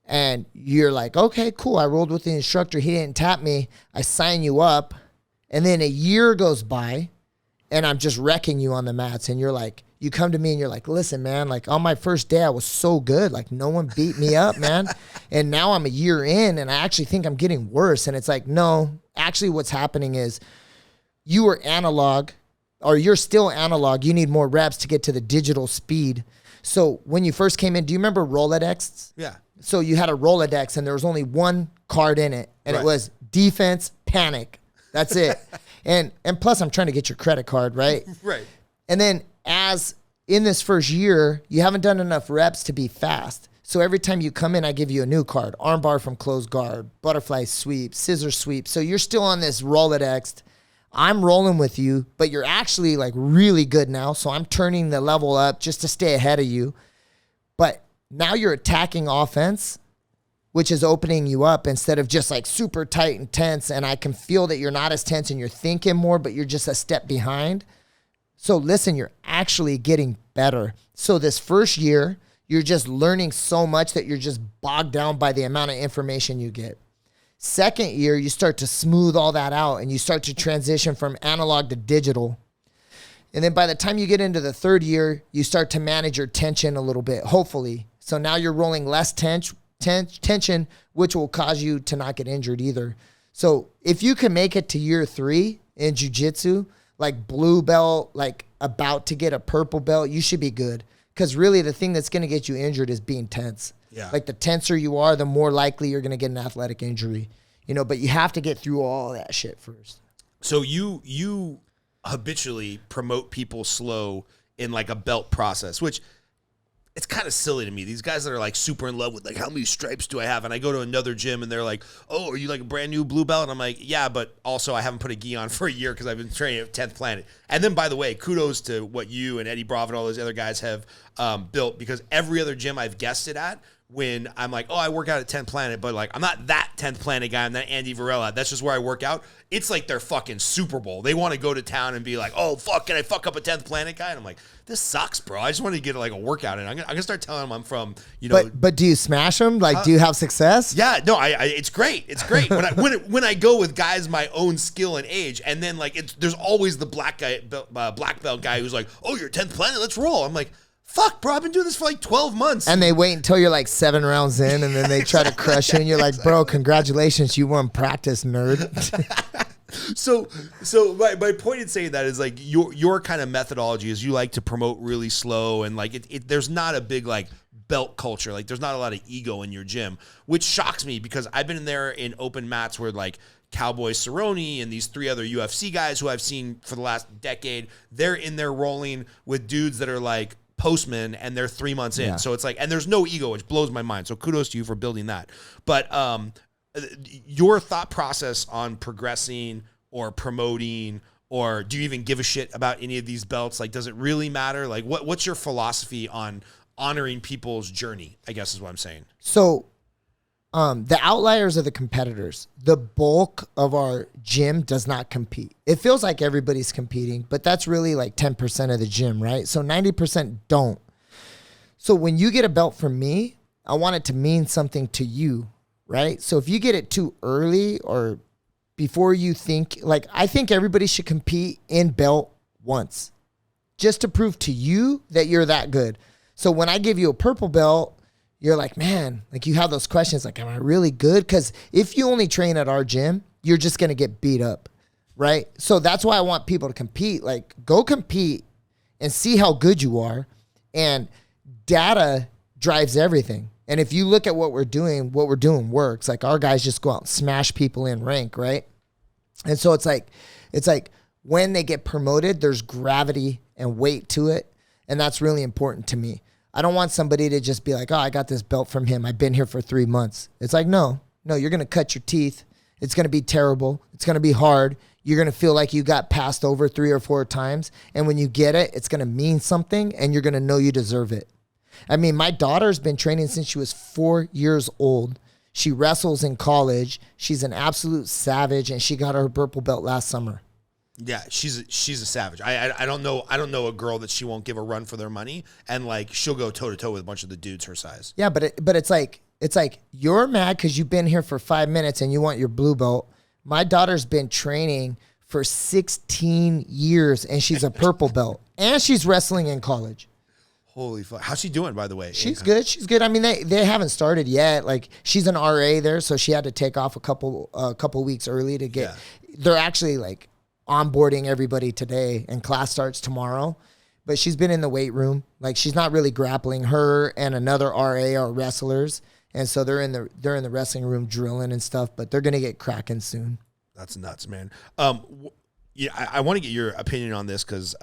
And you're like, okay, cool. I rolled with the instructor. He didn't tap me. I sign you up. And then a year goes by and I'm just wrecking you on the mats. And you're like, you come to me and you're like, listen, man, like on my first day, I was so good. Like no one beat me up, man. And now I'm a year in and I actually think I'm getting worse. And it's like, no, actually what's happening is you were analog, or you're still analog. You need more reps to get to the digital speed. So when you first came in, do you remember Rolodex? Yeah. So you had a Rolodex and there was only one card in it, and it was defense, panic. That's it. and plus I'm trying to get your credit card, right? Right. And then as in this first year, you haven't done enough reps to be fast. So every time you come in, I give you a new card, armbar from closed guard, butterfly sweep, scissor sweep. So you're still on this Rolodex. I'm rolling with you, but you're actually like really good now. So I'm turning the level up just to stay ahead of you. But now you're attacking offense, which is opening you up instead of just like super tight and tense. And I can feel that you're not as tense and you're thinking more, but you're just a step behind. So listen, you're actually getting better. So this first year, you're just learning so much that you're just bogged down by the amount of information you get. Second year, you start to smooth all that out and you start to transition from analog to digital. And then by the time you get into the third year, you start to manage your tension a little bit, hopefully. So now you're rolling less tension, which will cause you to not get injured either. So if you can make it to year 3 in jiu-jitsu, like blue belt, like about to get a purple belt, you should be good. Because really the thing that's going to get you injured is being tense. Yeah. Like the tenser you are, the more likely you're going to get an athletic injury. You know, but you have to get through all that shit first. So you habitually promote people slow in like a belt process, which it's kind of silly to me. These guys that are like super in love with like, how many stripes do I have? And I go to another gym and they're like, oh, are you like a brand new blue belt? And I'm like, yeah, but also I haven't put a gi on for a year because I've been training at 10th Planet. And then by the way, kudos to what you and Eddie Bravo and all those other guys have built, because every other gym I've guested at, when I'm like, oh, I work out at 10th Planet, but like, I'm not that 10th Planet guy. I'm not Andy Varela. That's just where I work out. It's like their fucking Super Bowl. They want to go to town and be like, oh, fuck, can I fuck up a 10th Planet guy? And I'm like, this sucks, bro. I just want to get like a workout in. I'm gonna start telling them I'm from, you know. But do you smash them? Like, do you have success? Yeah, no, it's great. It's great. when I go with guys my own skill and age, and then like, there's always the black belt guy who's like, oh, you're 10th Planet, let's roll. I'm like, fuck, bro, I've been doing this for like 12 months. And they wait until you're like 7 rounds in, and then they try to crush you, and you're like, bro, congratulations, you won practice, nerd. So my point in saying that is like your kind of methodology is you like to promote really slow, and like there's not a big like belt culture. Like there's not a lot of ego in your gym, which shocks me because I've been in there in open mats where like Cowboy Cerrone and these 3 other UFC guys who I've seen for the last decade, they're in there rolling with dudes that are like postman and they're 3 months in. Yeah. So it's like, and there's no ego, which blows my mind. So kudos to you for building that. But your thought process on progressing or promoting, or do you even give a shit about any of these belts? Like, does it really matter? Like, what's your philosophy on honoring people's journey, I guess is what I'm saying. So the outliers are the competitors. The bulk of our gym does not compete. It feels like everybody's competing, but that's really like 10% of the gym, right? So 90% don't. So when you get a belt from me, I want it to mean something to you, right? So if you get it too early or before you think, like, I think everybody should compete in belt once just to prove to you that you're that good. So when I give you a purple belt, you're like, man, like you have those questions like, am I really good? Because if you only train at our gym, you're just going to get beat up, right? So that's why I want people to compete. Like, go compete and see how good you are. And data drives everything. And if you look at what we're doing works. Like, our guys just go out and smash people in rank, right? And so it's like when they get promoted, there's gravity and weight to it. And that's really important to me. I don't want somebody to just be like, oh, I got this belt from him. I've been here for 3 months. It's like, no, you're going to cut your teeth. It's going to be terrible. It's going to be hard. You're going to feel like you got passed over 3 or 4 times. And when you get it, it's going to mean something and you're going to know you deserve it. I mean, my daughter's been training since she was 4 years old. She wrestles in college. She's an absolute savage, and she got her purple belt last summer. Yeah, she's a savage. I don't know a girl that she won't give a run for their money, and like she'll go toe to toe with a bunch of the dudes her size. Yeah, but it's like you're mad because you've been here for 5 minutes and you want your blue belt. My daughter's been training for 16 years and she's a purple belt, and she's wrestling in college. Holy fuck! How's she doing, by the way? She's good. She's good. I mean, they haven't started yet. Like, she's an RA there, so she had to take off a couple weeks early to get. Yeah. They're actually like onboarding everybody today, and class starts tomorrow. But she's been in the weight room. Like, she's not really grappling. Her and another RA are wrestlers, and so they're in the wrestling room drilling and stuff. But they're gonna get cracking soon. That's nuts, man. Yeah, I want to get your opinion on this because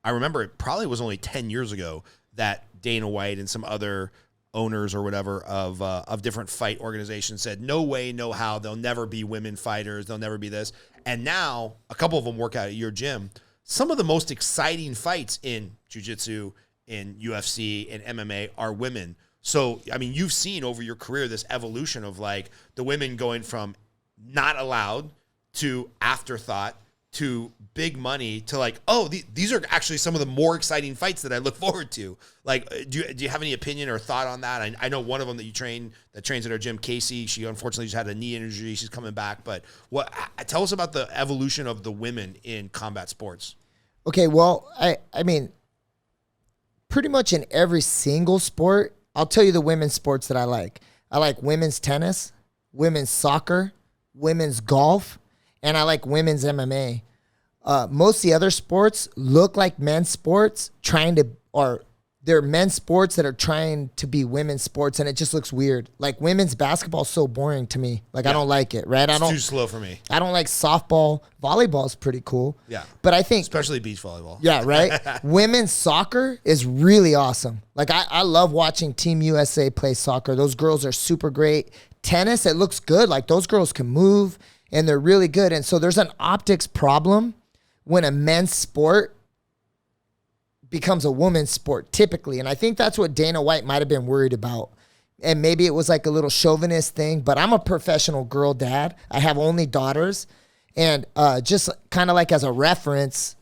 I remember it probably was only 10 years ago that Dana White and some other owners or whatever of different fight organizations said, no way, no how, there'll never be women fighters, there'll never be this. And now a couple of them work out at your gym. Some of the most exciting fights in Jiu Jitsu, in UFC, in MMA are women. So, I mean, you've seen over your career this evolution of like the women going from not allowed to afterthought to big money to like, oh, these are actually some of the more exciting fights that I look forward to. Like, do you have any opinion or thought on that? I know one of them that trains at our gym, Casey. She unfortunately just had a knee injury. She's coming back. But tell us about the evolution of the women in combat sports. Okay, well, I mean, pretty much in every single sport, I'll tell you the women's sports that I like. I like women's tennis, women's soccer, women's golf, and I like women's MMA. Most of the other sports look like men's sports, they're men's sports that are trying to be women's sports, and it just looks weird. Like, women's basketball is so boring to me. Like, yeah. I don't like it, right? It's too slow for me. I don't like softball. Volleyball is pretty cool. Yeah. But I think... especially beach volleyball. Yeah, right? Women's soccer is really awesome. Like, I love watching Team USA play soccer. Those girls are super great. Tennis, it looks good. Like, those girls can move, and they're really good. And so there's an optics problem when a men's sport becomes a woman's sport typically. And I think that's what Dana White might have been worried about. And maybe it was like a little chauvinist thing, but I'm a professional girl dad. I have only daughters. And just kind of like as a reference,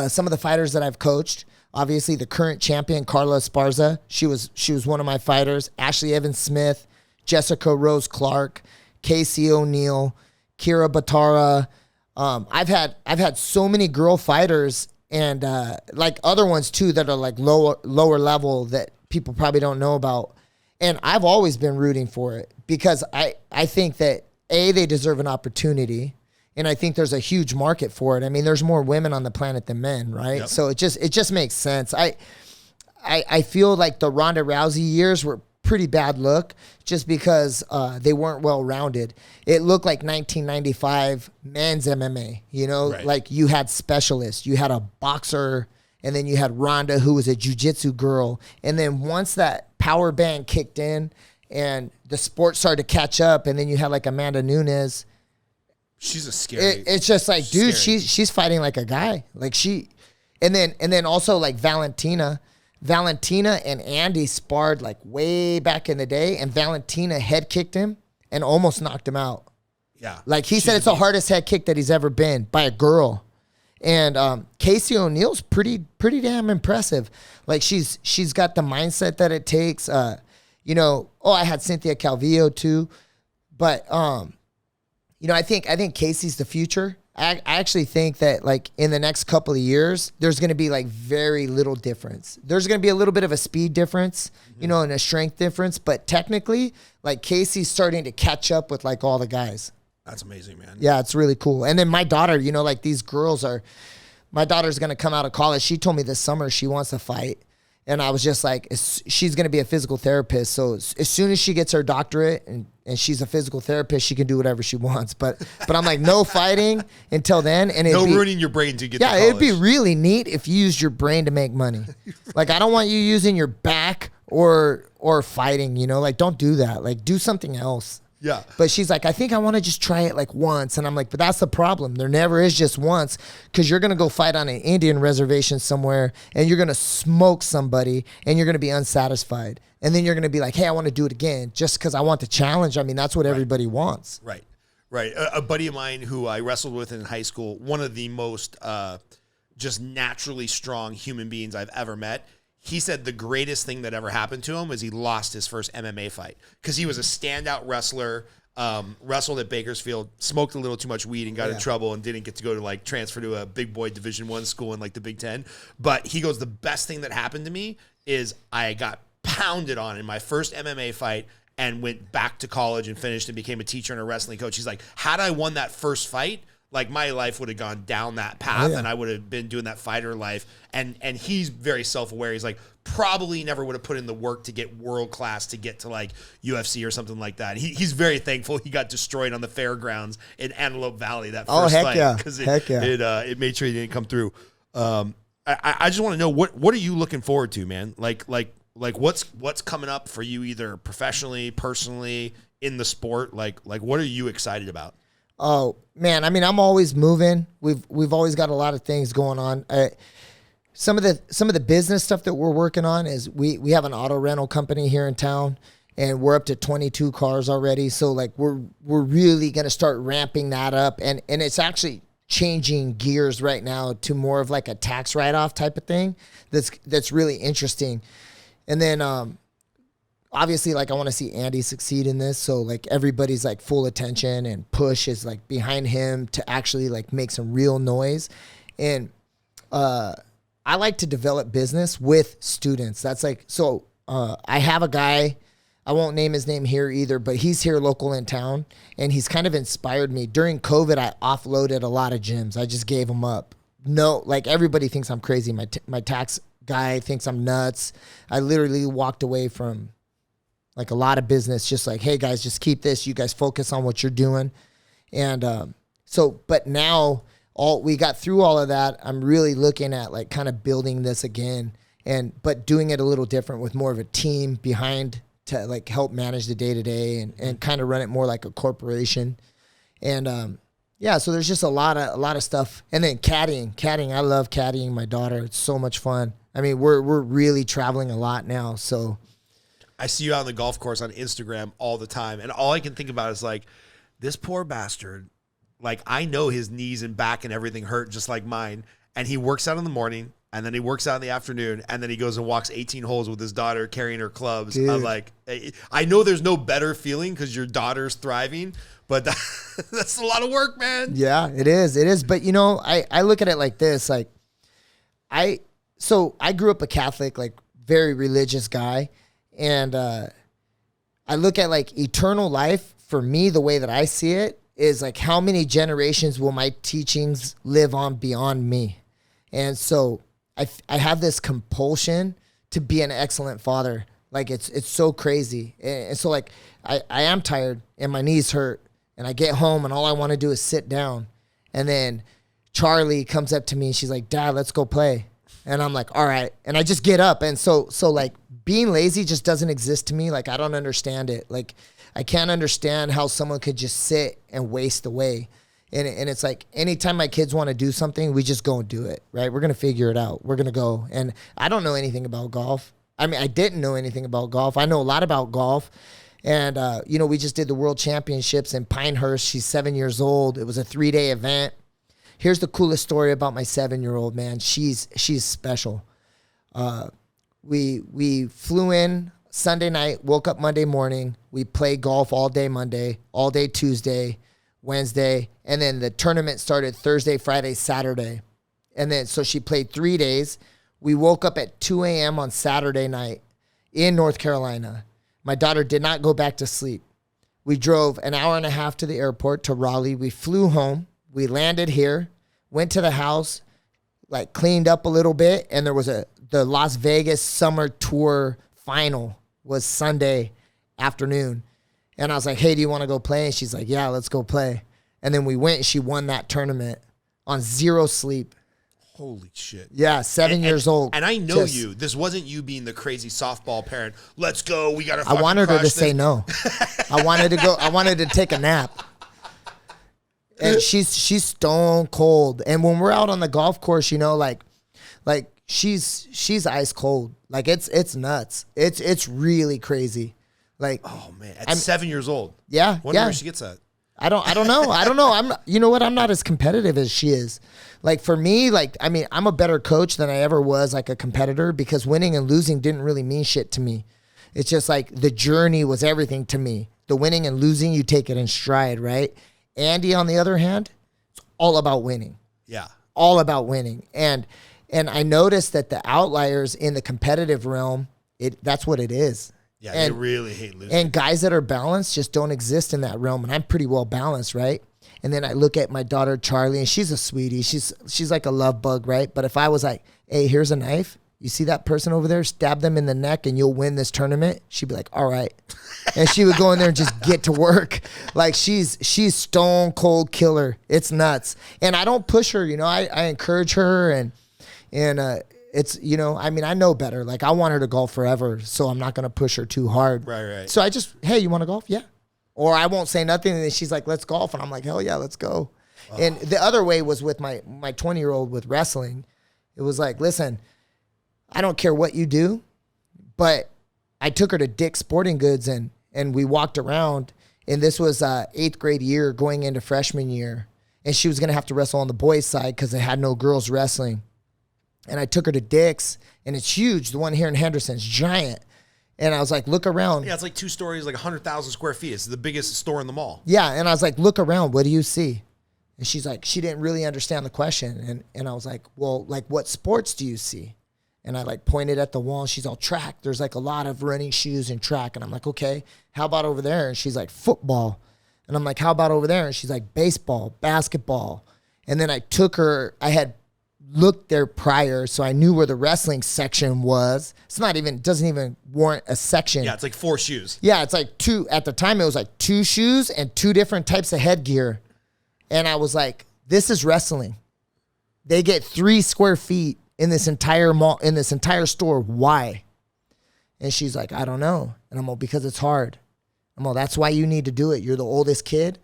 some of the fighters that I've coached, obviously the current champion, Carla Esparza, she was one of my fighters. Ashley Evans-Smith, Jessica Rose Clark, Casey O'Neill, Kira Batara. I've had so many girl fighters, and like other ones too that are like lower level that people probably don't know about. And I've always been rooting for it because I think that they deserve an opportunity, and I think there's a huge market for it. I mean, there's more women on the planet than men, right? Yep. So it just makes sense. I feel like the Ronda Rousey years were pretty bad look just because they weren't well-rounded. It looked like 1995 men's MMA, you know, right. Like you had specialists, you had a boxer And then you had Rhonda, who was a jiu-jitsu girl. And then once that power band kicked in and the sport started to catch up, and then you had like Amanda Nunes. She's a scary. It's just like, dude, scary. she's fighting like a guy. Like and then also like Valentina and Andy sparred like way back in the day, and Valentina head kicked him and almost knocked him out. Yeah. Like he said, it's the hardest head kick that he's ever been by a girl. And Casey O'Neill's pretty damn impressive. Like she's got the mindset that it takes. I had Cynthia Calvillo too, but I think Casey's the future. I actually think that like in the next couple of years, there's going to be like very little difference. There's going to be a little bit of a speed difference, and a strength difference, but technically, like Casey's starting to catch up with like all the guys. That's amazing, man. Yeah, it's really cool. And then my daughter, like these girls my daughter's going to come out of college. She told me this summer she wants to fight. And I was just like, she's going to be a physical therapist. So as soon as she gets her doctorate and she's a physical therapist, she can do whatever she wants. But I'm like, no fighting until then. And no ruining your brain to get to college. It'd be really neat if you used your brain to make money. Like, I don't want you using your back or fighting, like, don't do that. Like, do something else. Yeah. But she's like, I think I want to just try it like once. And I'm like, but that's the problem. There never is just once, because you're going to go fight on an Indian reservation somewhere and you're going to smoke somebody and you're going to be unsatisfied. And then you're going to be like, hey, I want to do it again just because I want the challenge. I mean, that's what everybody wants. Right. A buddy of mine who I wrestled with in high school, one of the most just naturally strong human beings I've ever met. He said the greatest thing that ever happened to him was he lost his first MMA fight because he was a standout wrestler, wrestled at Bakersfield, smoked a little too much weed and got in trouble and didn't get to go to like transfer to a big boy Division I school in like the Big Ten. But he goes, the best thing that happened to me is I got pounded on in my first MMA fight and went back to college and finished and became a teacher and a wrestling coach. He's like, had I won that first fight, like my life would have gone down that path and I would have been doing that fighter life. And he's very self-aware. He's like, probably never would have put in the work to get world class to get to like UFC or something like that. He's very thankful he got destroyed on the fairgrounds in Antelope Valley that first fight. Because it made sure he didn't come through. I just want to know what are you looking forward to, man? Like what's coming up for you either professionally, personally, in the sport? Like what are you excited about? Oh man, I mean, I'm always moving. We've always got a lot of things going on. Some of the business stuff that we're working on is we have an auto rental company here in town, and we're up to 22 cars already. So like we're really gonna start ramping that up, and it's actually changing gears right now to more of like a tax write-off type of thing. That's really interesting. And then obviously, like, I want to see Andy succeed in this. So, like, everybody's, like, full attention and push is, like, behind him to actually, like, make some real noise. And I like to develop business with students. That's, like, so I have a guy, I won't name his name here either, but he's here local in town, and he's kind of inspired me. During COVID, I offloaded a lot of gyms. I just gave them up. No, like, everybody thinks I'm crazy. My tax guy thinks I'm nuts. I literally walked away from like a lot of business, just like, hey guys, just keep this. You guys focus on what you're doing. And but now we got through all of that. I'm really looking at like kind of building this again, but doing it a little different with more of a team behind to like help manage the day to day and kind of run it more like a corporation. And so there's just a lot of stuff. And then caddying. I love caddying my daughter. It's so much fun. I mean, we're really traveling a lot now, so. I see you out on the golf course on Instagram all the time, and all I can think about is like, this poor bastard, like I know his knees and back and everything hurt just like mine, and he works out in the morning, and then he works out in the afternoon, and then he goes and walks 18 holes with his daughter carrying her clubs. Dude. I'm like, I know there's no better feeling because your daughter's thriving, but that's a lot of work, man. Yeah, it is. But I look at it like this, like I grew up a Catholic, like very religious guy. And I look at like eternal life for me, the way that I see it is like, how many generations will my teachings live on beyond me? And so I have this compulsion to be an excellent father. Like it's so crazy. And so like I am tired and my knees hurt and I get home and all I want to do is sit down. And then Charlie comes up to me and she's like, Dad, let's go play. And I'm like, all right. And I just get up. And so like being lazy just doesn't exist to me. Like I don't understand it. Like I can't understand how someone could just sit and waste away. And it's like anytime my kids want to do something, we just go and do it, right? We're going to figure it out. We're going to go. And I don't know anything about golf. I mean, I didn't know anything about golf. I know a lot about golf. And, you know, we just did the World Championships in Pinehurst. She's 7 years old. It was a 3-day event. Here's the coolest story about my 7-year-old, man. She's special. We flew in Sunday night, woke up Monday morning. We played golf all day Monday, all day Tuesday, Wednesday, and then the tournament started Thursday, Friday, Saturday. And then so she played 3 days. We woke up at 2 a.m. on Saturday night in North Carolina. My daughter did not go back to sleep. We drove an hour and a half to the airport to Raleigh. We flew home. We landed here, went to the house, like cleaned up a little bit, and there was the Las Vegas Summer Tour final was Sunday afternoon. And I was like, hey, do you want to go play? And she's like, yeah, let's go play. And then we went and she won that tournament on 0 sleep. Holy shit. Yeah, 7 years old. And I know you. This wasn't you being the crazy softball parent. Let's go. We got to fucking I wanted her to this. say no. I wanted to go. I wanted to take a nap. And she's stone cold. And when we're out on the golf course, you know, like she's ice cold. Like it's nuts. It's really crazy. Like, oh man, at 7 years old. Yeah, Wonder where she gets that. I don't know. You know what? I'm not as competitive as she is. Like for me, like, I mean, I'm a better coach than I ever was like a competitor because winning and losing didn't really mean shit to me. It's just like the journey was everything to me. The winning and losing, you take it in stride, right? Andy, on the other hand, it's all about winning. Yeah. All about winning. And I noticed that the outliers in the competitive realm, that's what it is. Yeah, they really hate losing. And guys that are balanced just don't exist in that realm. And I'm pretty well balanced, right? And then I look at my daughter, Charlie, and she's a sweetie. She's like a love bug, right? But if I was like, hey, here's a knife. You see that person over there? Stab them in the neck and you'll win this tournament. She'd be like, all right. And she would go in there and just get to work. Like she's stone cold killer. It's nuts. And I don't push her, you know, I encourage her and it's, you know, I mean, I know better. Like I want her to golf forever, so I'm not going to push her too hard. Right. So I just, hey, you want to golf? Yeah. Or I won't say nothing and then she's like, let's golf. And I'm like, hell yeah, let's go. Oh. And the other way was with my 20-year-old with wrestling. It was like, listen, I don't care what you do, but I took her to Dick's Sporting Goods and we walked around, and this was 8th grade year going into freshman year, and she was going to have to wrestle on the boys' side because they had no girls wrestling. And I took her to Dick's, and it's huge. The one here in Henderson is giant. And I was like, look around. Yeah, it's like 2 stories, like 100,000 square feet. It's the biggest store in the mall. Yeah, and I was like, look around. What do you see? And she's like, she didn't really understand the question. And I was like, well, like what sports do you see? And I like pointed at the wall. She's all track. There's like a lot of running shoes and track. And I'm like, okay, how about over there? And she's like, football. And I'm like, how about over there? And she's like, baseball, basketball. And then I took her, I had looked there prior, so I knew where the wrestling section was. It's not even, doesn't even warrant a section. Yeah, it's like 4 shoes. Yeah, it's like 2, at the time it was like 2 shoes and 2 different types of headgear. And I was like, this is wrestling. They get 3 square feet in this entire mall, in this entire store. Why? And she's like, I don't know. And I'm all, because it's hard. I'm all, that's why you need to do it. You're the oldest kid,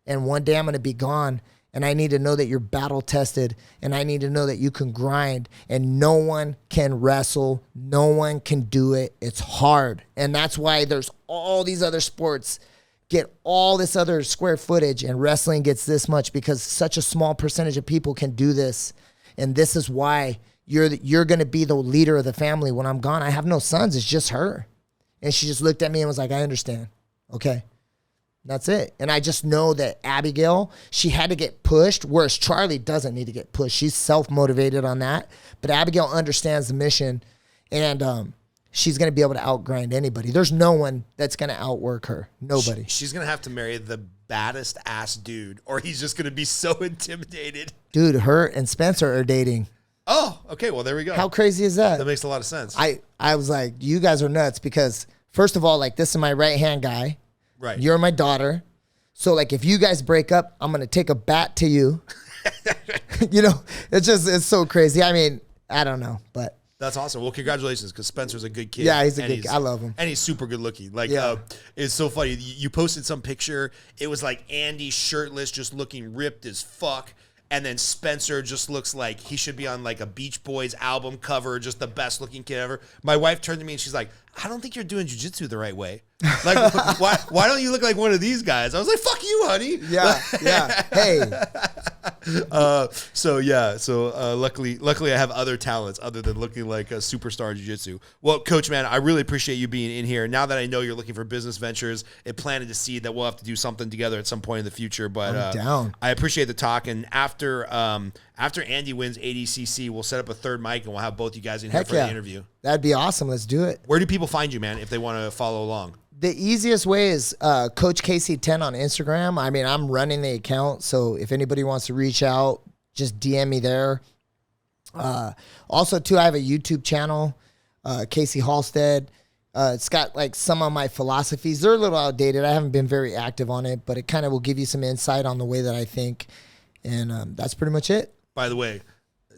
and one day I'm going to be gone, and I need to know that you're battle tested, and I need to know that you can grind, and no one can wrestle. No one can do it. It's hard. And that's why there's all these other sports get all this other square footage, and wrestling gets this much because such a small percentage of people can do this. And this is why you're going to be the leader of the family when I'm gone. I have no sons. It's just her. And she just looked at me and was like, I understand. Okay. That's it. And I just know that Abigail, she had to get pushed, whereas Charlie doesn't need to get pushed. She's self-motivated on that. But Abigail understands the mission, and she's going to be able to outgrind anybody. There's no one that's going to outwork her. Nobody. She's going to have to marry the baddest ass dude, or he's just going to be so intimidated. Dude, her and Spencer are dating. Oh, okay. Well, there we go. How crazy is that? That makes a lot of sense. I was like, you guys are nuts because, first of all, like, this is my right-hand guy. Right. You're my daughter. So, like, if you guys break up, I'm going to take a bat to you. You know, it's so crazy. I mean, I don't know, but. That's awesome. Well, congratulations, because Spencer's a good kid. Yeah, he's a good kid. I love him. And he's super good looking. Like, Yeah. it's so funny. You posted some picture. It was like Andy shirtless, just looking ripped as fuck. And then Spencer just looks like he should be on like a Beach Boys album cover, just the best looking kid ever. My wife turned to me and she's like, I don't think you're doing jiu-jitsu the right way. Like, why don't you look like one of these guys? I was like, fuck you, honey. Yeah, yeah. Hey. Luckily I have other talents other than looking like a superstar in jiu-jitsu. Well, Coach, man, I really appreciate you being in here. Now that I know you're looking for business ventures, it planted to see that we'll have to do something together at some point in the future. But I'm down. I appreciate the talk. And after Andy wins ADCC, we'll set up a third mic and we'll have both you guys in here for the interview. That'd be awesome. Let's do it. Where do people find you, man, if they want to follow along? The easiest way is Coach Casey10 on Instagram. I mean, I'm running the account, so if anybody wants to reach out, just DM me there. Also, too, I have a YouTube channel, Casey Halstead. It's got like some of my philosophies. They're a little outdated. I haven't been very active on it, but it kind of will give you some insight on the way that I think, and that's pretty much it. By the way,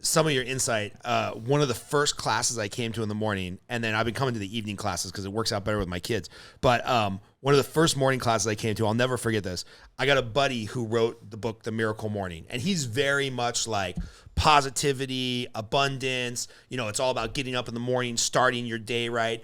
some of your insight, one of the first classes I came to in the morning, and then I've been coming to the evening classes because it works out better with my kids. But one of the first morning classes I came to, I'll never forget this. I got a buddy who wrote the book, The Miracle Morning, and he's very much like positivity, abundance. You know, it's all about getting up in the morning, starting your day right.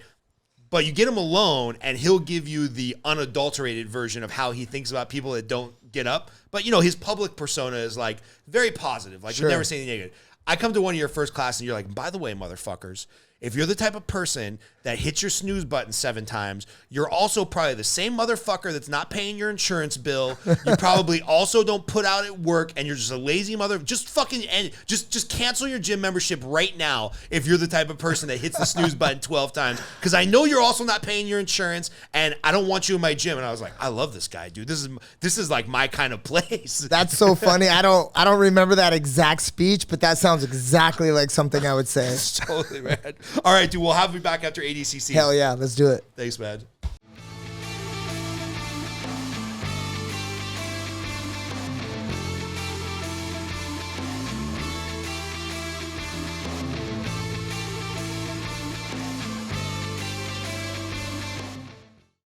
But you get him alone, and he'll give you the unadulterated version of how he thinks about people that don't get up. But, you know, his public persona is like very positive. Like, Sure. you never say anything negative. I come to one of your first classes and you're like, by the way, motherfuckers, if you're the type of person that hits your snooze button 7 times, you're also probably the same motherfucker that's not paying your insurance bill. You probably also don't put out at work, and you're just a lazy mother. Just fucking end. Just cancel your gym membership right now if you're the type of person that hits the snooze button 12 times, because I know you're also not paying your insurance, and I don't want you in my gym. And I was like, I love this guy, dude. This is like my kind of place. That's so funny. I don't remember that exact speech, but that sounds exactly like something I would say. Totally, man. All right, dude. We'll have you back after ADCC. Hell yeah, let's do it. Thanks, man.